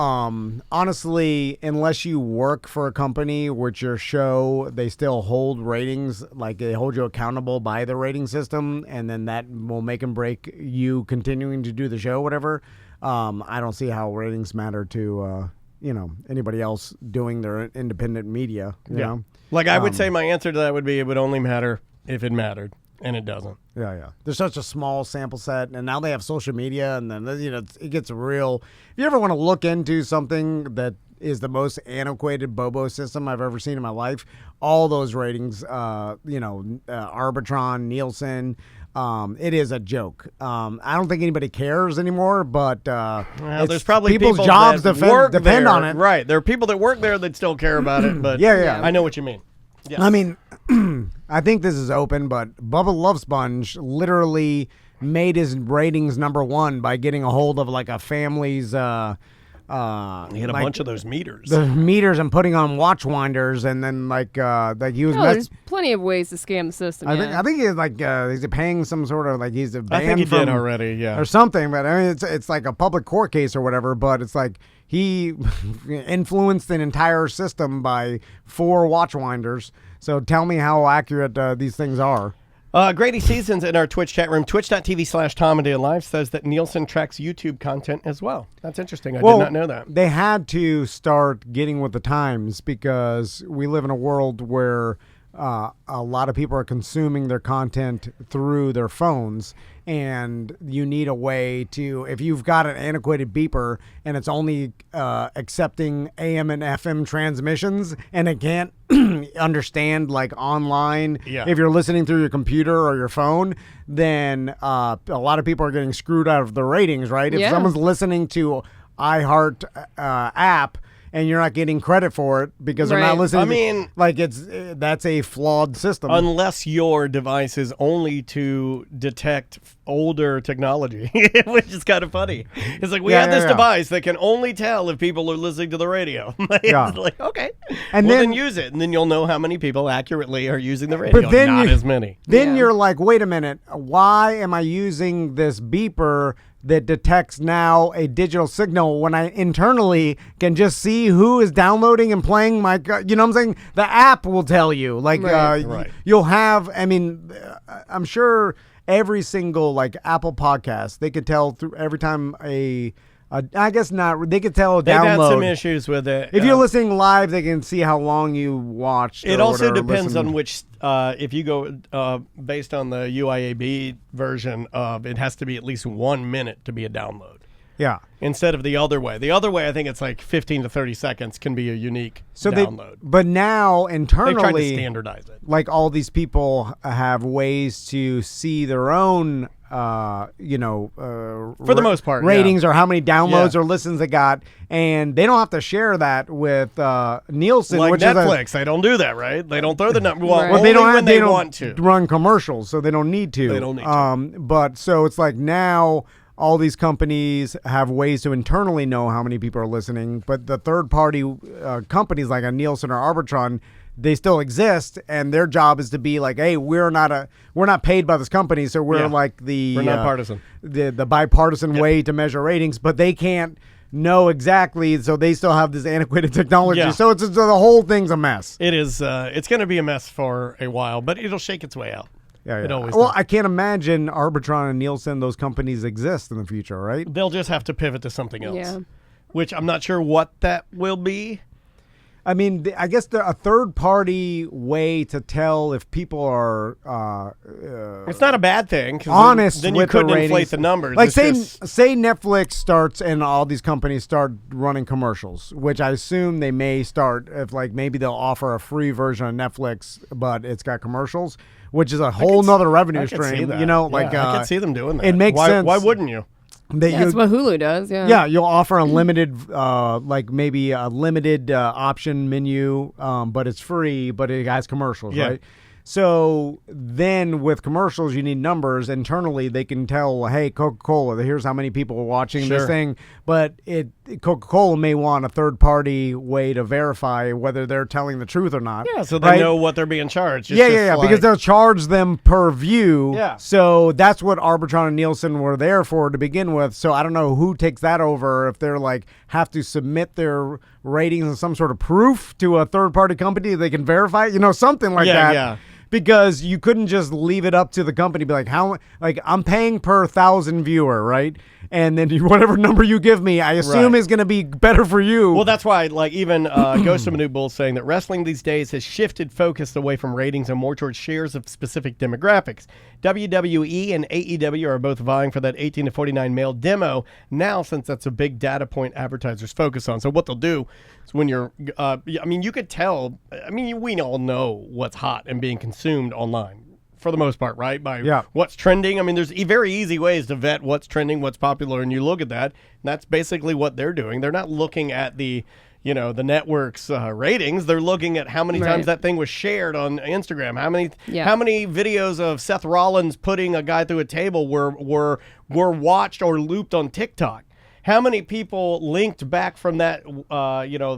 honestly, unless you work for a company which your show, they still hold ratings, like they hold you accountable by the rating system, and then that will make and break you continuing to do the show, whatever. I don't see how ratings matter to, anybody else doing their independent media, you know? Like I would say my answer to that would be it would only matter if it mattered. And it doesn't. Yeah. There's such a small sample set, and now they have social media, and then it gets real. If you ever want to look into something that is the most antiquated Bobo system I've ever seen in my life, all those ratings, Arbitron, Nielsen, it is a joke. I don't think anybody cares anymore, but there's probably people's people jobs that depend on it. Right. There are people that work there that still care about it, but yeah. I know what you mean. Yes. I mean, I think this is open, but Bubba Love Sponge literally made his ratings #1 by getting a hold of like a family's. He had a bunch of those meters. The meters and putting on watch winders, and then like he was. There's plenty of ways to scam the system. I think he's like he's paying some sort of like he's a banned I think he did already, yeah, or something. But I mean, it's like a public court case or whatever. But it's like he influenced an entire system by 4 watch winders. So tell me how accurate these things are. Grady Seasons in our Twitch chat room, twitch.tv/TomAndDaleLive, says that Nielsen tracks YouTube content as well. That's interesting. I did not know that. They had to start getting with the times because we live in a world where a lot of people are consuming their content through their phones, and you need a way to, if you've got an antiquated beeper and it's only accepting AM and FM transmissions and it can't understand like online, if you're listening through your computer or your phone, then a lot of people are getting screwed out of the ratings, right? If someone's listening to iHeart app and you're not getting credit for it because they're not listening. I mean, that's a flawed system. Unless your device is only to detect older technology, which is kind of funny. It's like we have this device that can only tell if people are listening to the radio. It's like, okay, and then use it, and then you'll know how many people accurately are using the radio. But then not as many. Then you're like, wait a minute, why am I using this beeper that detects now a digital signal when I internally can just see who is downloading and playing my, you know what I'm saying? The app will tell you. Like, you'll have, I mean, I'm sure every single, like, Apple podcast, they could tell through every time I guess not. They could tell a download. They've had some issues with it. If you're listening live, they can see how long you watched. It also depends on which. If you go based on the UIAB version of, it has to be at least 1 minute to be a download. Yeah. instead of the other way. The other way, I think it's like 15 to 30 seconds can be a unique download. But now They've tried to internally, standardize it. like all these people have ways to see their own, for the most part, ratings or how many downloads Yeah. or listens they got, and they don't have to share that with Nielsen, Like which Netflix, they don't do that, right? They don't throw the number. Well, Right. Well, only they don't when have, they don't want to. run commercials, so they don't need to. They don't need to. But so it's like now all these companies have ways to internally know how many people are listening, but the third-party companies like a Nielsen or Arbitron, they still exist, and their job is to be like, hey, we're not paid by this company, so we're Yeah. like We're nonpartisan. the bipartisan way to measure ratings, but they can't know exactly, so they still have this antiquated technology. Yeah. So it's the whole thing's a mess. It is. It's going to be a mess for a while, but it'll shake its way out. Yeah, It always well, does. I can't imagine Arbitron and Nielsen; those companies exist in the future, right? They'll just have to pivot to something else, Yeah. which I'm not sure what that will be. I mean, I guess a third-party way to tell if people are It's not a bad thing. 'Cause honest then with you couldn't the ratings. inflate the numbers. Like It's say just- say Netflix starts and all these companies start running commercials, which I assume they may start if like maybe they'll offer a free version of Netflix, but it's got commercials, which is a whole nother revenue I could see stream. that. You know, Yeah, like I could see them doing that. it makes why, sense. Why wouldn't you? that That's what Hulu does. Yeah. Yeah, you'll offer a limited, like maybe a limited option menu, but it's free, but it has commercials, Yeah. right? So then with commercials, you need numbers. Internally, they can tell, hey, Coca-Cola, here's how many people are watching this Sure. thing. But Coca-Cola may want a third-party way to verify whether they're telling the truth or not. Yeah, so they right? know what they're being charged. It's Yeah, just like- because they'll charge them per view. Yeah. So that's what Arbitron and Nielsen were there for to begin with. So I don't know who takes that over if they're like have to submit their ratings and some sort of proof to a third party company they can verify it, something like that. Yeah. Because you couldn't just leave it up to the company, be like, I'm paying per 1,000 viewer, right? And then whatever number you give me, I assume Right. is going to be better for you. Well, that's why, like, even Ghost of Manute Bull saying that wrestling these days has shifted focus away from ratings and more towards shares of specific demographics. WWE and AEW are both vying for that 18 to 49 male demo now, since that's a big data point advertisers focus on. So what they'll do is when you're, you could tell, we all know what's hot and being consumed online. For the most part, right? By Yeah. what's trending. I mean, there's very easy ways to vet what's trending, what's popular, and you look at that, and that's basically what they're doing. They're not looking at the network's ratings. They're looking at how many Right. times that thing was shared on Instagram. How many videos of Seth Rollins putting a guy through a table were watched or looped on TikTok. How many people linked back from that,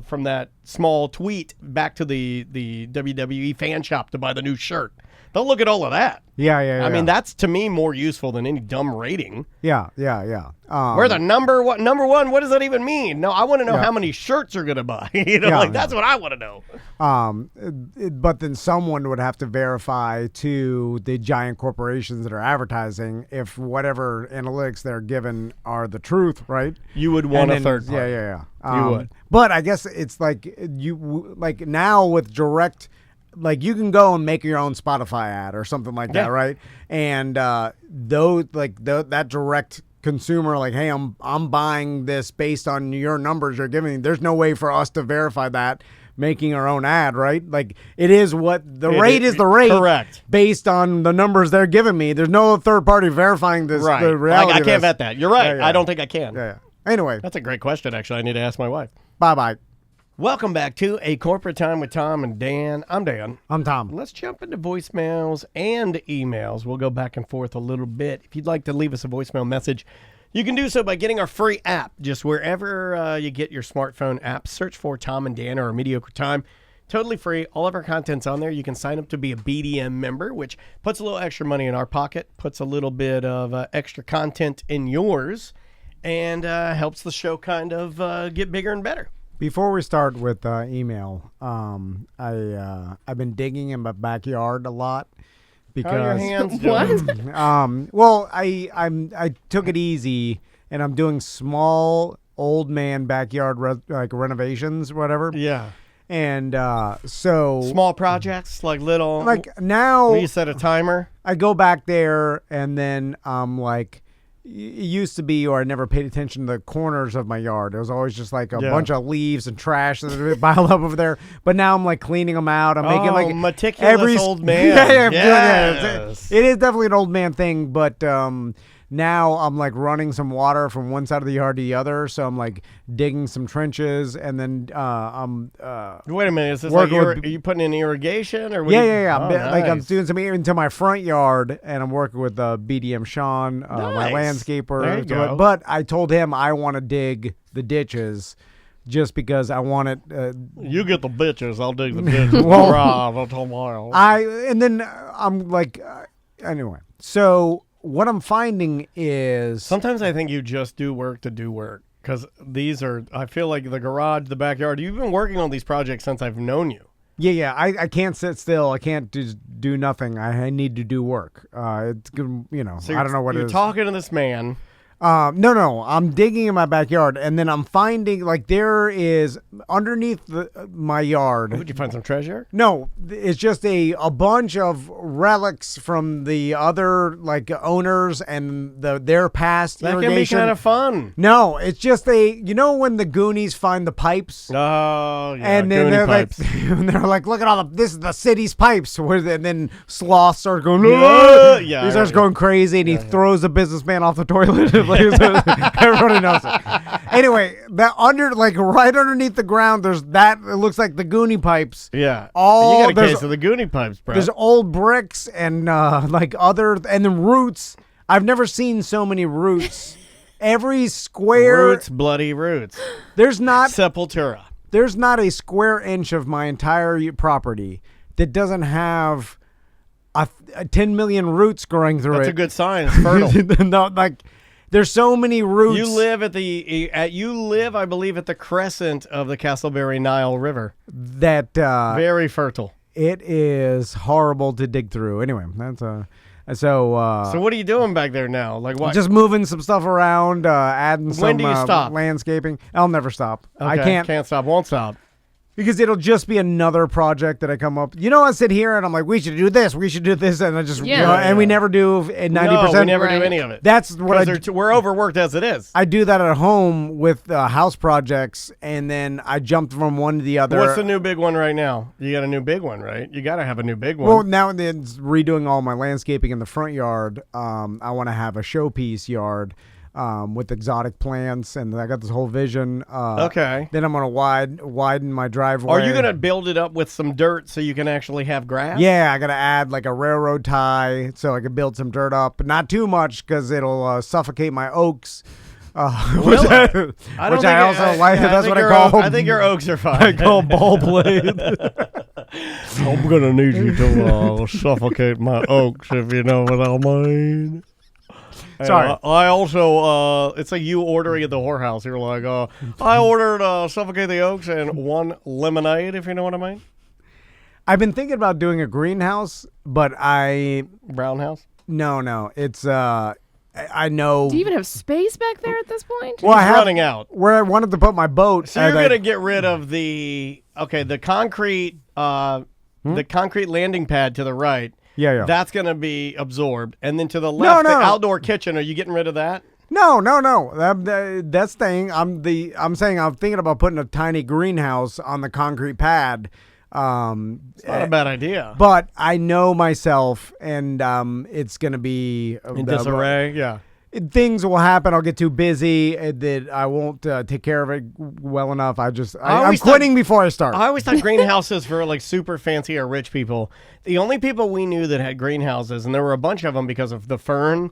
from that small tweet back to the WWE fan shop to buy the new shirt? They'll look at all of that. Yeah. I mean, that's to me more useful than any dumb rating. Yeah. We're the number one. What does that even mean? No, I want to know how many shirts are going to buy. That's what I want to know. But then someone would have to verify to the giant corporations that are advertising if whatever analytics they're given are the truth, right? You would want And a then- third party. Yeah. You would. But I guess it's like like now with direct. Like you can go and make your own Spotify ad or something like that, Yeah. right? And that direct consumer, like, hey, I'm buying this based on your numbers you're giving me. There's no way for us to verify that making our own ad, right? Like it is what the rate is the rate, correct, based on the numbers they're giving me. There's no third party verifying this. Right. The reality I of can't this. vet that. You're right. Yeah. I don't think I can. Yeah. Anyway, That's a great question, actually. I need to ask my wife. bye. Welcome back to A Corporate Time with Tom and Dan. I'm Dan. I'm Tom. Let's jump into voicemails and emails. We'll go back and forth a little bit. If you'd like to leave us a voicemail message, you can do so by getting our free app. Just wherever you get your smartphone app, search for Tom and Dan or Mediocre Time. Totally free. All of our content's on there. You can sign up to be a BDM member, which puts a little extra money in our pocket, puts a little bit of extra content in yours, and helps the show kind of get bigger and better. Before we start with email, I've been digging in my backyard a lot because How are your hands doing? What? well, I took it easy and I'm doing small old man backyard renovations, whatever. Yeah. And so Small projects, like little. like now you set a timer. I go back there and then I'm like it used to be, or I never paid attention to the corners of my yard. It was always just like a bunch of leaves and trash that piled up over there. But now I'm like cleaning them out. I'm making like meticulous old man. Yes. It is definitely an old man thing. But now I'm like running some water from one side of the yard to the other. So I'm like digging some trenches, and then I'm wait a minute, is this like are you putting in irrigation or what? Yeah. Oh, Like I'm nice. doing some into my front yard, and I'm working with BDM Sean, my Nice. landscaper. There you go. But I told him I want to dig the ditches just because I want it. You get the bitches, I'll dig the ditches. Well, and then I'm like, anyway. So what I'm finding is Sometimes I think you just do work to do work, because I feel like the garage, the backyard, you've been working on these projects since I've known you. Yeah. I can't sit still. I can't just do nothing. I need to do work. It's good, So I don't know what it you're is. talking to this man. No. I'm digging in my backyard, and then I'm finding like there is underneath my yard. Would you find some treasure? No, it's just a bunch of relics from the other like owners and their past That irrigation. can be kind of fun. No, it's just when the Goonies find the pipes. Oh, yeah. And then Goonie they're pipes. like, and they're like, look at this is the city's pipes. And then Sloth starts going, Yeah, he starts going crazy, and he throws a businessman off the toilet. Everybody knows it. Anyway, that right underneath the ground, there's that. It looks like the Goonie pipes. Yeah. All you got a case of the Goonie pipes, bro. There's old bricks and and then roots. I've never seen so many roots. Every square Roots, bloody roots. There's not Sepultura. There's not a square inch of my entire property that doesn't have a 10 million roots growing through That's it. a good sign. It's fertile. No, there's so many roots. You live I believe, at the crescent of the Castleberry Nile River. That Very fertile. it is horrible to dig through. Anyway, that's So what are you doing back there now? Like what? just moving some stuff around, adding some When do you stop? landscaping. I'll never stop. I Okay, can't stop, won't stop. because it'll just be another project that I come up. I sit here and I'm like, we should do this, and I just and we never do 90%. No, we never do any of it. That's what we're overworked as it is. I do that at home with house projects, and then I jumped from one to the other. What's the new big one right now? You got a new big one, right? You got to have a new big one. Well, now and then it's redoing all my landscaping in the front yard. I want to have a showpiece yard with exotic plants, and I got this whole vision. Okay. Then I'm going to widen my driveway. Are you going to build it up with some dirt so you can actually have grass? Yeah, I got to add like a railroad tie so I can build some dirt up, but not too much because it'll suffocate my oaks. Which I also like. That's what I call. I think your oaks are fine. I call ball blade. I'm gonna need you to suffocate my oaks, if you know what I mean. Sorry. I also, it's like you ordering at the whorehouse. You're like, I ordered suffocate the oaks and one lemonade, if you know what I mean. I've been thinking about doing a greenhouse, but Brown house. No. It's I know. Do you even have space back there at this point? Well, He's running out. Where I wanted to put my boat. So you're gonna get rid of the concrete, the concrete landing pad to the right. Yeah. That's gonna be absorbed, and then to the left, No. the outdoor kitchen. Are you getting rid of that? No. That's staying. I'm saying I'm thinking about putting a tiny greenhouse on the concrete pad. It's not a bad idea. But I know myself, and it's gonna be In disarray, yeah. Things will happen. I'll get too busy that I won't take care of it well enough. I'm quitting before I start. I always thought greenhouses for like super fancy or rich people. The only people we knew that had greenhouses, and there were a bunch of them because of the fern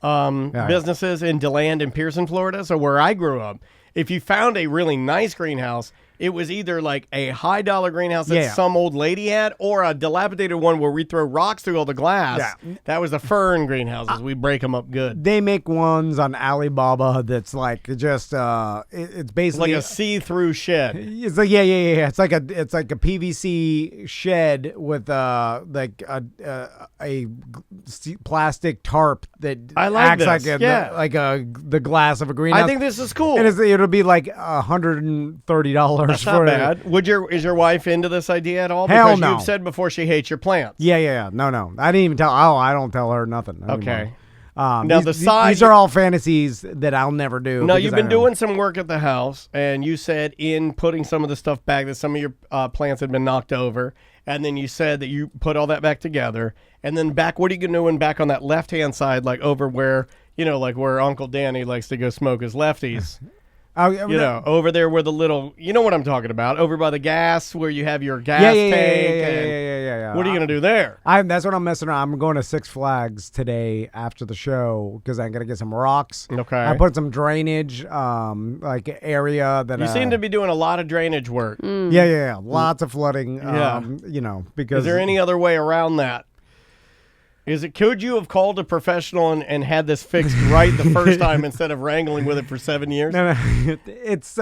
businesses in DeLand and Pearson, Florida. So where I grew up, if you found a really nice greenhouse, it was either like a high dollar greenhouse that some old lady had, or a dilapidated one where we throw rocks through all the glass. Yeah. That was the fern greenhouses. We break them up good. They make ones on Alibaba that's like just it's basically Like a see-through shed. It's like yeah. It's like a PVC shed with like a plastic tarp that I like acts this. the glass of a greenhouse. I think this is cool. And it'll be like $130. That's not bad. Is your wife into this idea at all? Hell because no. You've said before she hates your plants. Yeah. No. I didn't even tell. I don't tell her nothing anymore. Okay. Now, these are all fantasies that I'll never do. No, you've been doing some work at the house, and you said in putting some of the stuff back that some of your plants had been knocked over, and then you said that you put all that back together, and then back, what are you doing back on that left-hand side, like over where, like where Uncle Danny likes to go smoke his lefties? Over there where the little, you know what I'm talking about, over by the gas where you have your gas tank. Yeah. What are you going to do there? That's what I'm messing around. I'm going to Six Flags today after the show because I'm going to get some rocks. Okay. I put some drainage, like area that you seem to be doing a lot of drainage work. Yeah. Lots of flooding. Because. Is there any other way around that? Could you have called a professional and had this fixed right the first time instead of wrangling with it for 7 years? No. It's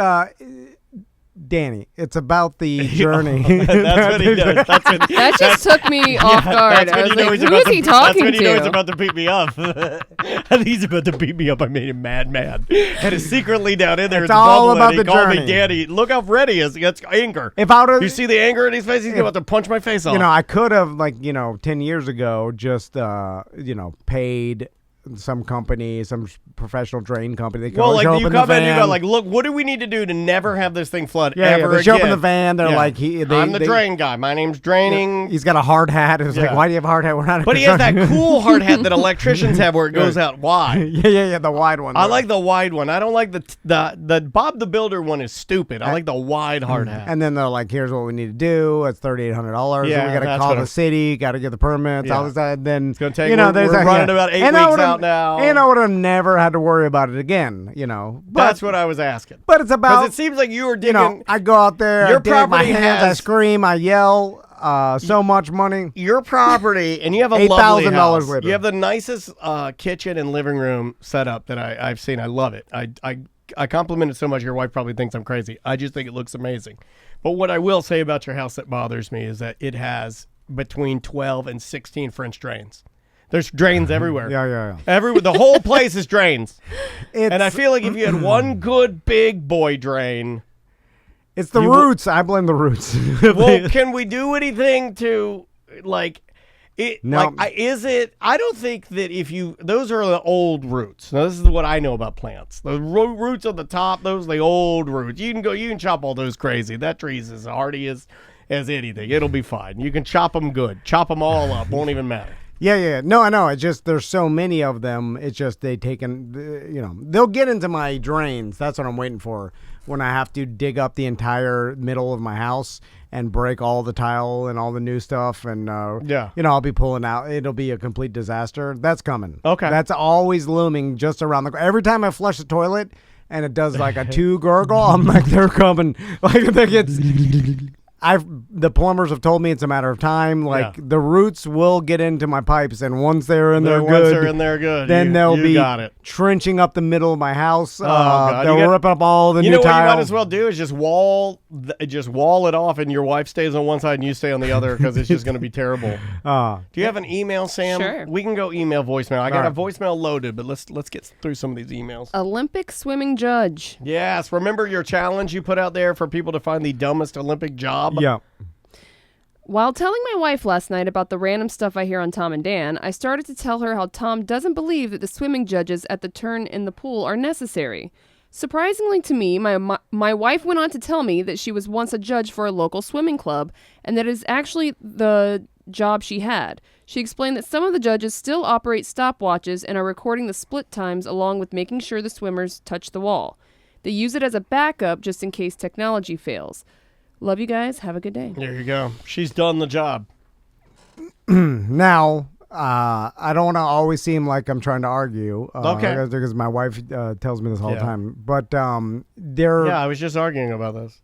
Danny. It's about the journey. That's what he does. That just took me off guard. I was like, who is he talking to? That's when you know he's about to beat me up. He's about to beat me up. I made him mad. And it's secretly down in there. It's all about the journey. He called me Danny. Look how red he is. He gets anger. You see the anger in his face? He's about to punch my face off. I could have, 10 years ago, just, paid some company, some professional drain company. They you come in and you go, look, what do we need to do to never have this thing flood ever they again? show up in the van. They're like, I'm the drain guy. My name's draining. He's got a hard hat. It's like, why do you have a hard hat? We're not. But he has that cool hard hat that electricians have where it goes out wide. Yeah, the wide one. I like the wide one. I don't like the Bob the Builder one is stupid. I like the wide hard hat. And then they're like, here's what we need to do. It's $3,800. Yeah, we got to call the city. Got to get the permits. All this. Then it's gonna take. We're running about 8 weeks out now. And I would have never had to worry about it again. That's what I was asking. But it's about. Because it seems like you were digging. I go out there. Your I dig property my hands. I scream. I yell. So much money. Your property, and you have a lovely house. Later. You have the nicest kitchen and living room setup that I've seen. I love it. I compliment it so much. Your wife probably thinks I'm crazy. I just think it looks amazing. But what I will say about your house that bothers me is that it has between 12 and 16 French drains. There's drains everywhere. Yeah. The whole place is drains. And I feel like if you had one good big boy drain. It's the roots. I blame the roots. Well, can we do anything to, it? No. Is it? I don't think that those are the old roots. Now, this is what I know about plants. The roots on the top, those are the old roots. You can chop all those crazy. That tree's as hardy as anything. It'll be fine. You can chop them good. Chop them all up. Won't even matter. Yeah. No, I know. It's just there's so many of them. It's just they'll get into my drains. That's what I'm waiting for when I have to dig up the entire middle of my house and break all the tile and all the new stuff. And, I'll be pulling out. It'll be a complete disaster. That's coming. Okay. That's always looming just around every time I flush the toilet and it does like a 2 gurgle, I'm like, they're coming. The plumbers have told me it's a matter of time. The roots will get into my pipes, and once they're in there good, then they'll be trenching up the middle of my house. They'll rip up all the new tile. What you might as well do is just wall it off, and your wife stays on one side and you stay on the other because it's just going to be terrible. Do you have an email, Sam? Sure. We can go email voicemail. I got a voicemail loaded, but let's get through some of these emails. Olympic swimming judge. Yes, remember your challenge you put out there for people to find the dumbest Olympic job? Yeah. While telling my wife last night about the random stuff I hear on Tom and Dan, I started to tell her how Tom doesn't believe that the swimming judges at the turn in the pool are necessary. Surprisingly to me, my wife went on to tell me that she was once a judge for a local swimming club, and that is actually the job she had. She explained that some of the judges still operate stopwatches and are recording the split times along with making sure the swimmers touch the wall. They use it as a backup just in case technology fails. Love you guys. Have a good day. There you go. She's done the job. Now, I don't want to always seem like I'm trying to argue. Okay. Because my wife tells me this all the time. But I was just arguing about this.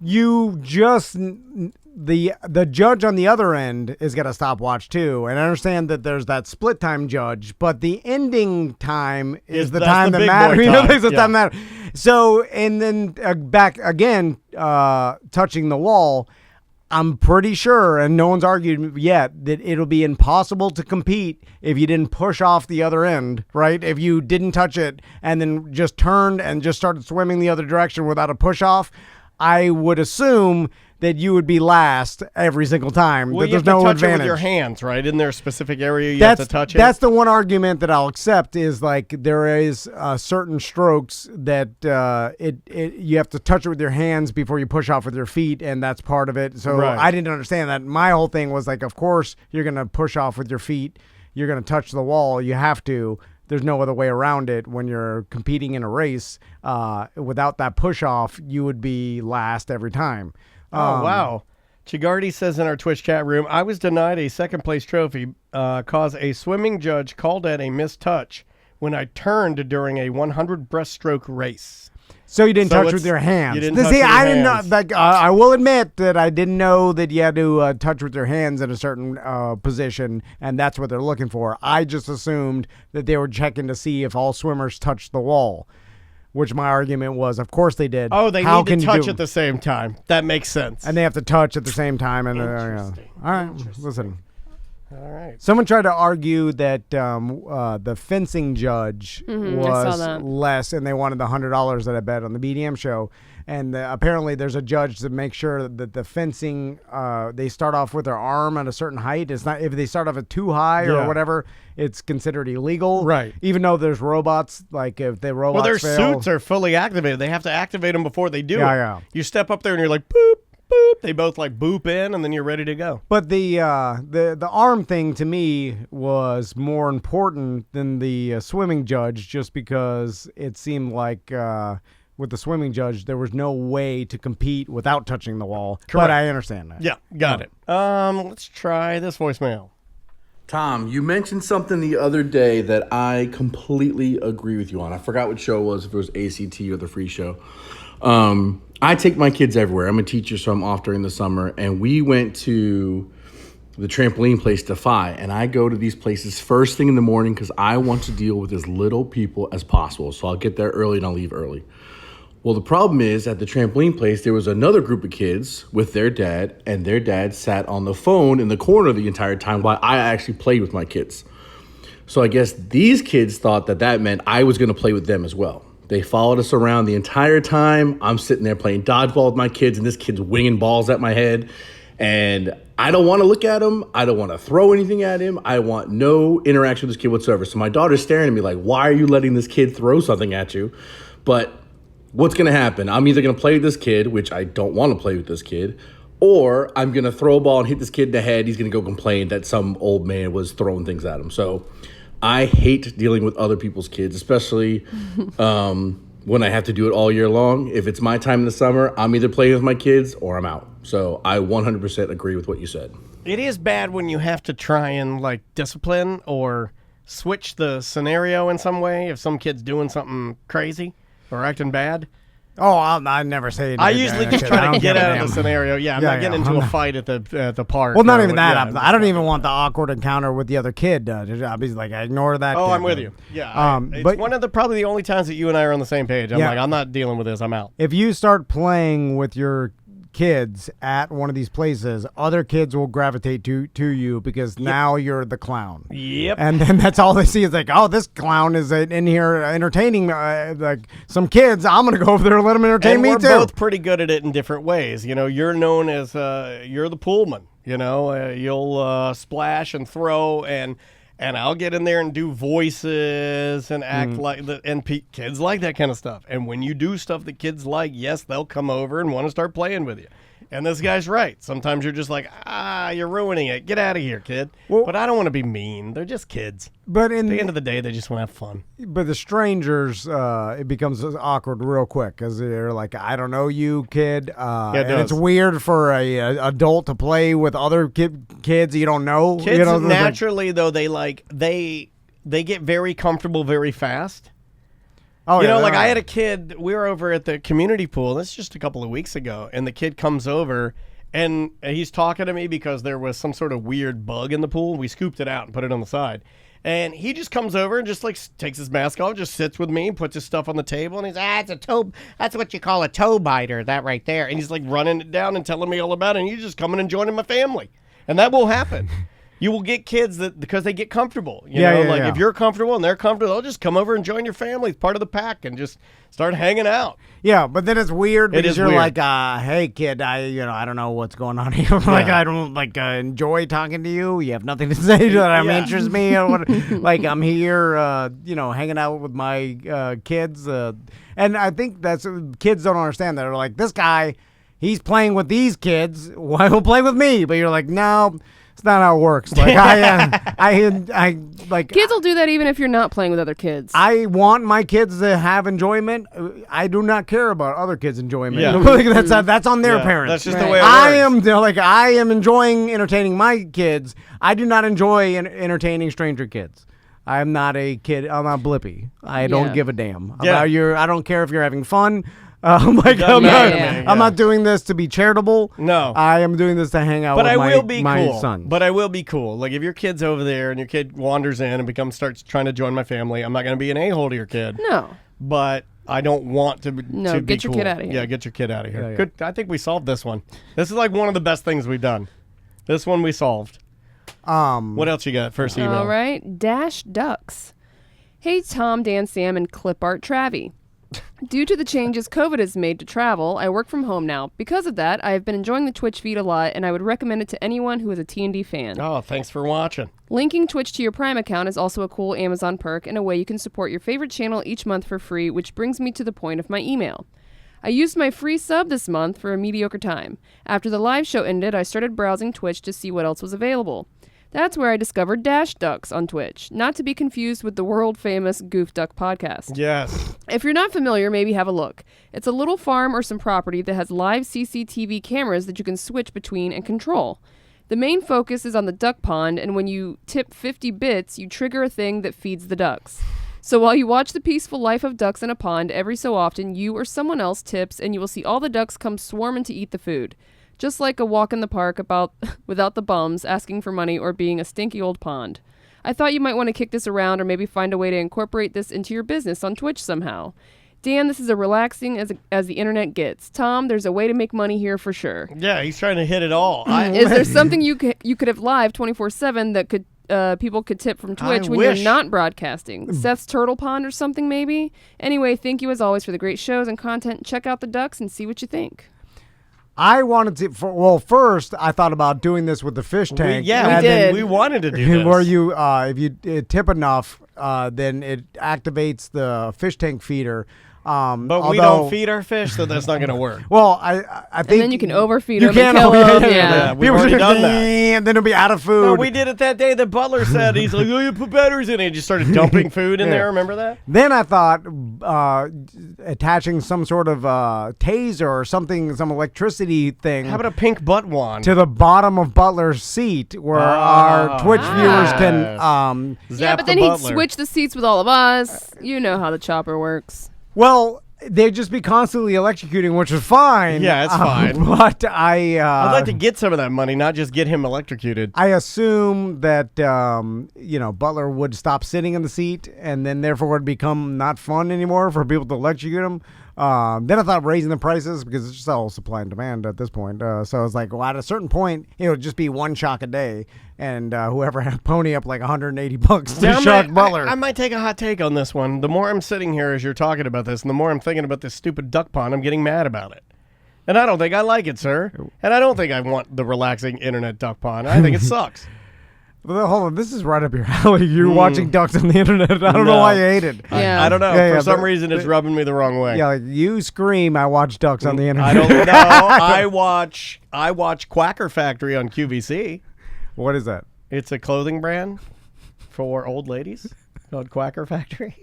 The judge on the other end is going to stopwatch too. And I understand that there's that split time judge, but the ending time is the time that matters. The time that matters. So, and then back again, touching the wall, I'm pretty sure, and no one's argued yet, that it'll be impossible to compete if you didn't push off the other end, right? If you didn't touch it and then just turned and just started swimming the other direction without a push off, I would assume that you would be last every single time. Well, that you there's have to no touch advantage. it with your hands, right? Isn't there a specific area you That's have to touch it? That's the one argument that I'll accept is like there is certain strokes that you have to touch it with your hands before you push off with your feet, and that's part of it. So Right. I didn't understand that. My whole thing was like, of course you're gonna push off with your feet. You're gonna touch the wall. You have to. There's no other way around it when you're competing in a race. Without that push off, you would be last every time. Oh, wow. Chigardi says in our Twitch chat room, I was denied a second place trophy cause a swimming judge called it a missed touch when I turned during a 100 breaststroke race. So you didn't So touch with your hands. you didn't See, touch with your I didn't know. hands. Like, I will admit that I didn't know that you had to touch with your hands in a certain position, and that's what they're looking for. I just assumed that they were checking to see if all swimmers touched the wall, which my argument was, of course they did. Oh, they How need can to you touch do- at the same time. That makes sense. and they have to touch at the same time. And Interesting. all right, listen. All right. Someone tried to argue that the fencing judge I saw was that. less, and they wanted the $100 that I bet on the BDM show. And apparently, there's a judge to make sure that the fencing they start off with their arm at a certain height. It's not if they start off at too high Yeah. or whatever, it's considered illegal. Right. Even though there's robots, like if the robots Well, their fail, suits are fully activated. They have to activate them before they do Yeah, it. yeah. You step up there and you're like, boop, boop. They both like boop in, and then you're ready to go. But the arm thing to me was more important than the swimming judge, just because it seemed like with the swimming judge there was no way to compete without touching the wall. Correct. But I understand that. Yeah, got it. Let's try this voicemail. Tom, you mentioned something the other day that I completely agree with you on. I forgot what show it was, if it was ACT or the free show. I take my kids everywhere. I'm a teacher, so I'm off during the summer. And we went to the trampoline place, Defy. And I go to these places first thing in the morning because I want to deal with as little people as possible. So I'll get there early and I'll leave early. Well, the problem is at the trampoline place, there was another group of kids with their dad, and their dad sat on the phone in the corner the entire time while I actually played with my kids. So I guess these kids thought that meant I was going to play with them as well. They followed us around the entire time. I'm sitting there playing dodgeball with my kids, and this kid's winging balls at my head. And I don't want to look at him. I don't want to throw anything at him. I want no interaction with this kid whatsoever. So my daughter's staring at me like, why are you letting this kid throw something at you? But what's going to happen? I'm either going to play with this kid, which I don't want to play with this kid, or I'm going to throw a ball and hit this kid in the head. He's going to go complain that some old man was throwing things at him. So I hate dealing with other people's kids, especially when I have to do it all year long. If it's my time in the summer, I'm either playing with my kids or I'm out. So I 100% agree with what you said. It is bad when you have to try and like discipline or switch the scenario in some way if some kid's doing something crazy or acting bad. Oh, I never say anything. I usually just try to get out of the scenario. Yeah, I'm Yeah, not getting yeah. into a fight at the park. Well, not or even what- that. yeah, I'm- I don't even want the awkward encounter with the other kid. I'll be like, I ignore that. Oh, kid. I'm with you. Yeah, it's but one of the probably the only times that you and I are on the same page. I'm Yeah. like, I'm not dealing with this. I'm out. if you start playing with your kids at one of these places, other kids will gravitate to you because now you're the clown. Yep. And then that's all they see is like, oh, this clown is in here entertaining like some kids. I'm gonna go over there and let them entertain And me we're too. both pretty good at it in different ways. You know, you're known as you're the poolman. You know, you'll splash and throw, and I'll get in there and do voices and act like the kids like that kind of stuff. And when you do stuff that kids like, yes, they'll come over and want to start playing with you. And this guy's right. Sometimes you're just like, you're ruining it. Get out of here, kid. Well- but I don't want to be mean. They're just kids. But At the end of the day, they just want to have fun. But the strangers, it becomes awkward real quick because they're like, I don't know you, kid. it and it's does. weird for a adult to play with other kids you don't know. Kids you know, there's like- naturally, though, they get very comfortable very fast. oh, You yeah, know, like they're- I had a kid, we were over at the community pool, this is just a couple of weeks ago, and the kid comes over and he's talking to me because there was some sort of weird bug in the pool. We scooped it out and put it on the side. And he just comes over and just like takes his mask off, just sits with me, puts his stuff on the table, and he's, it's a toe, that's what you call a toe biter, that right there. And he's like running it down and telling me all about it, and he's just coming and joining my family. And that will happen. You will get kids that because they get comfortable. You Yeah, know, yeah, like yeah. if you're comfortable and they're comfortable, they'll just come over and join your family, part of the pack, and just start hanging out. Yeah, but then it's weird because is you're weird. like, hey kid, I don't know what's going on here. Like I don't enjoy talking to you. You have nothing to say that interests me. Or what, like I'm here, hanging out with my kids. And I think that's kids don't understand that. They're like, this guy, he's playing with these kids. Why he'll play with me? But you're like, no. It's not how it works. Like I like Kids will do that even if you're not playing with other kids. I want my kids to have enjoyment. I do not care about other kids' enjoyment. Yeah. Like, that's on their Yeah, parents. that's just Right. the way it works. I am enjoying entertaining my kids. I do not enjoy entertaining stranger kids. I'm not a kid. I'm not Blippy. I don't Yeah. give a damn Yeah. about your. I don't care if you're having fun. Doesn't matter to me, I'm not doing this to be charitable. No. I am doing this to hang out But with I will be my cool. son. But I will be cool. Like if your kid's over there and your kid wanders in and starts trying to join my family, I'm not going to be an a-hole to your kid. no. But I don't want to be. No, to be get your cool. kid outta here. Yeah, get your kid out of here. Yeah. Good. I think we solved this one. This is like one of the best things we've done. This one we solved. What else you got? First email. All right. Dash Ducks. Hey, Tom, Dan, Sam, and Clip Art Travie. Due to the changes COVID has made to travel, I work from home now. Because of that, I have been enjoying the Twitch feed a lot, and I would recommend it to anyone who is a T&D fan. Oh, thanks for watching. Linking Twitch to your Prime account is also a cool Amazon perk and a way you can support your favorite channel each month for free, which brings me to the point of my email. I used my free sub this month for a mediocre time. After the live show ended, I started browsing Twitch to see what else was available. That's where I discovered Dash Ducks on Twitch, not to be confused with the world-famous Goof Duck podcast. Yes. If you're not familiar, maybe have a look. It's a little farm or some property that has live CCTV cameras that you can switch between and control. The main focus is on the duck pond, and when you tip 50 bits, you trigger a thing that feeds the ducks. So while you watch the peaceful life of ducks in a pond, every so often you or someone else tips, and you will see all the ducks come swarming to eat the food. Just like a walk in the park without the bums, asking for money, or being a stinky old pond. I thought you might want to kick this around or maybe find a way to incorporate this into your business on Twitch somehow. Dan, this is as relaxing as the internet gets. Tom, there's a way to make money here for sure. Yeah, he's trying to hit it all. Is there something you could have live 24/7 that could people could tip from Twitch when wish. you're not broadcasting? Seth's Turtle Pond or something maybe? Anyway, thank you as always for the great shows and content. Check out the ducks and see what you think. I wanted to. First I thought about doing this with the fish tank. we and did. We wanted to do this. Where you, if you tip enough, then it activates the fish tank feeder. But we don't feed our fish, so that's not going to work. Well, I think. And then you can overfeed you them and can kill over- them. Yeah, we've People already should- done that. And then it'll be out of food. No, we did it that day. The butler said, he's like, oh, you put batteries in it. He just started dumping food in Yeah. there. Remember that? Then I thought attaching some sort of taser or something, some electricity thing. How about a pink butt wand? to the bottom of Butler's seat where our Twitch viewers can Yeah, Zap but the then he'd butler. switch the seats with all of us. You know how the chopper works. well, they'd just be constantly electrocuting, which is fine. Yeah, it's fine. But I'd like to get some of that money, not just get him electrocuted. I assume that Butler would stop sitting in the seat, and then therefore it'd become not fun anymore for people to electrocute him. Then I thought raising the prices because it's just all supply and demand at this point. So it's like, well, at a certain point, it would just be one shock a day, and whoever had pony up like $180 to Now, shock Butler. I might take a hot take on this one. The more I'm sitting here as you're talking about this, and the more I'm thinking about this stupid duck pond, I'm getting mad about it. And I don't think I like it, sir. And I don't think I want the relaxing internet duck pond. I think it sucks. Well, hold on, this is right up your alley. You're watching ducks on the internet. I don't know why you hate it. Yeah. I don't know. Yeah, For yeah, some but- reason, it's rubbing me the wrong way. Yeah, like you scream, I watch ducks on the internet. I don't know. I watch Quacker Factory on QVC. What is that? It's a clothing brand for old ladies called Quacker Factory.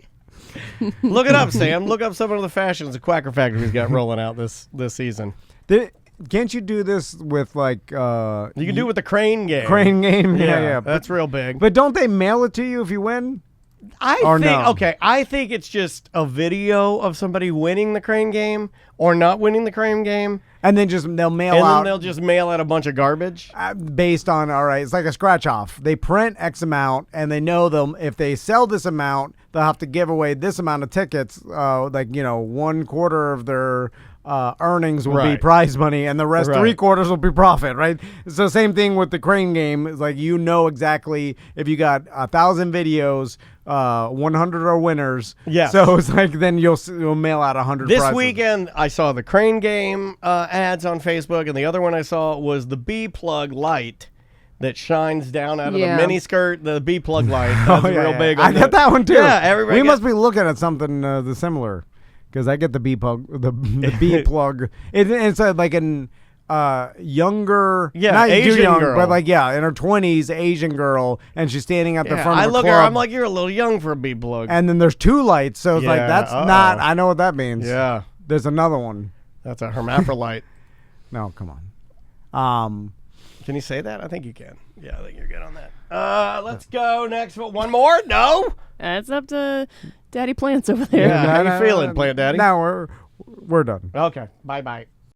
Look it up, Sam. Look up some of the fashions the Quacker Factory's got rolling out this season. Can't you do this with like You can do it with the crane game. crane game? Yeah. That's real big. But don't they mail it to you if you win? Or no? I think it's just a video of somebody winning the crane game or not winning the crane game, And then just they'll mail and out then they'll just mail out a bunch of garbage. based on, all right, it's like a scratch off. They print X amount and they know them. If they sell this amount, they'll have to give away this amount of tickets, 1/4 of their earnings will be Right. prize money, and the rest Right. 3/4 will be profit, right? It's the same thing with the crane game. It's like you know exactly if you got 1,000 videos, 100 are winners. Yes. So it's like then you'll mail out 100 This prizes. weekend, I saw the crane game ads on Facebook, and the other one I saw was the bee plug light that shines down out of Yeah. the mini skirt. The bee plug light. That's Oh, yeah, real yeah. big. I got that one too. Yeah, everybody. We must be looking at something similar because I get the bee plug, the bee plug. It's like an younger, Yeah, not Asian too young, girl. but like in her 20s, Asian girl, and she's standing at the Yeah, front I of the look club. at her. I'm like, you're a little young for a bee plug. and then there's 2 lights, so it's like Yeah, that's not. I know what that means. yeah, There's another one. that's a hermaphrodite. No, come on. Can you say that? I think you can. Yeah, I think you're good on that. Let's go next. One more? No? It's up to Daddy Plants over there. Yeah. How you feeling, Plant Daddy? Now we're done. Okay. Bye-bye.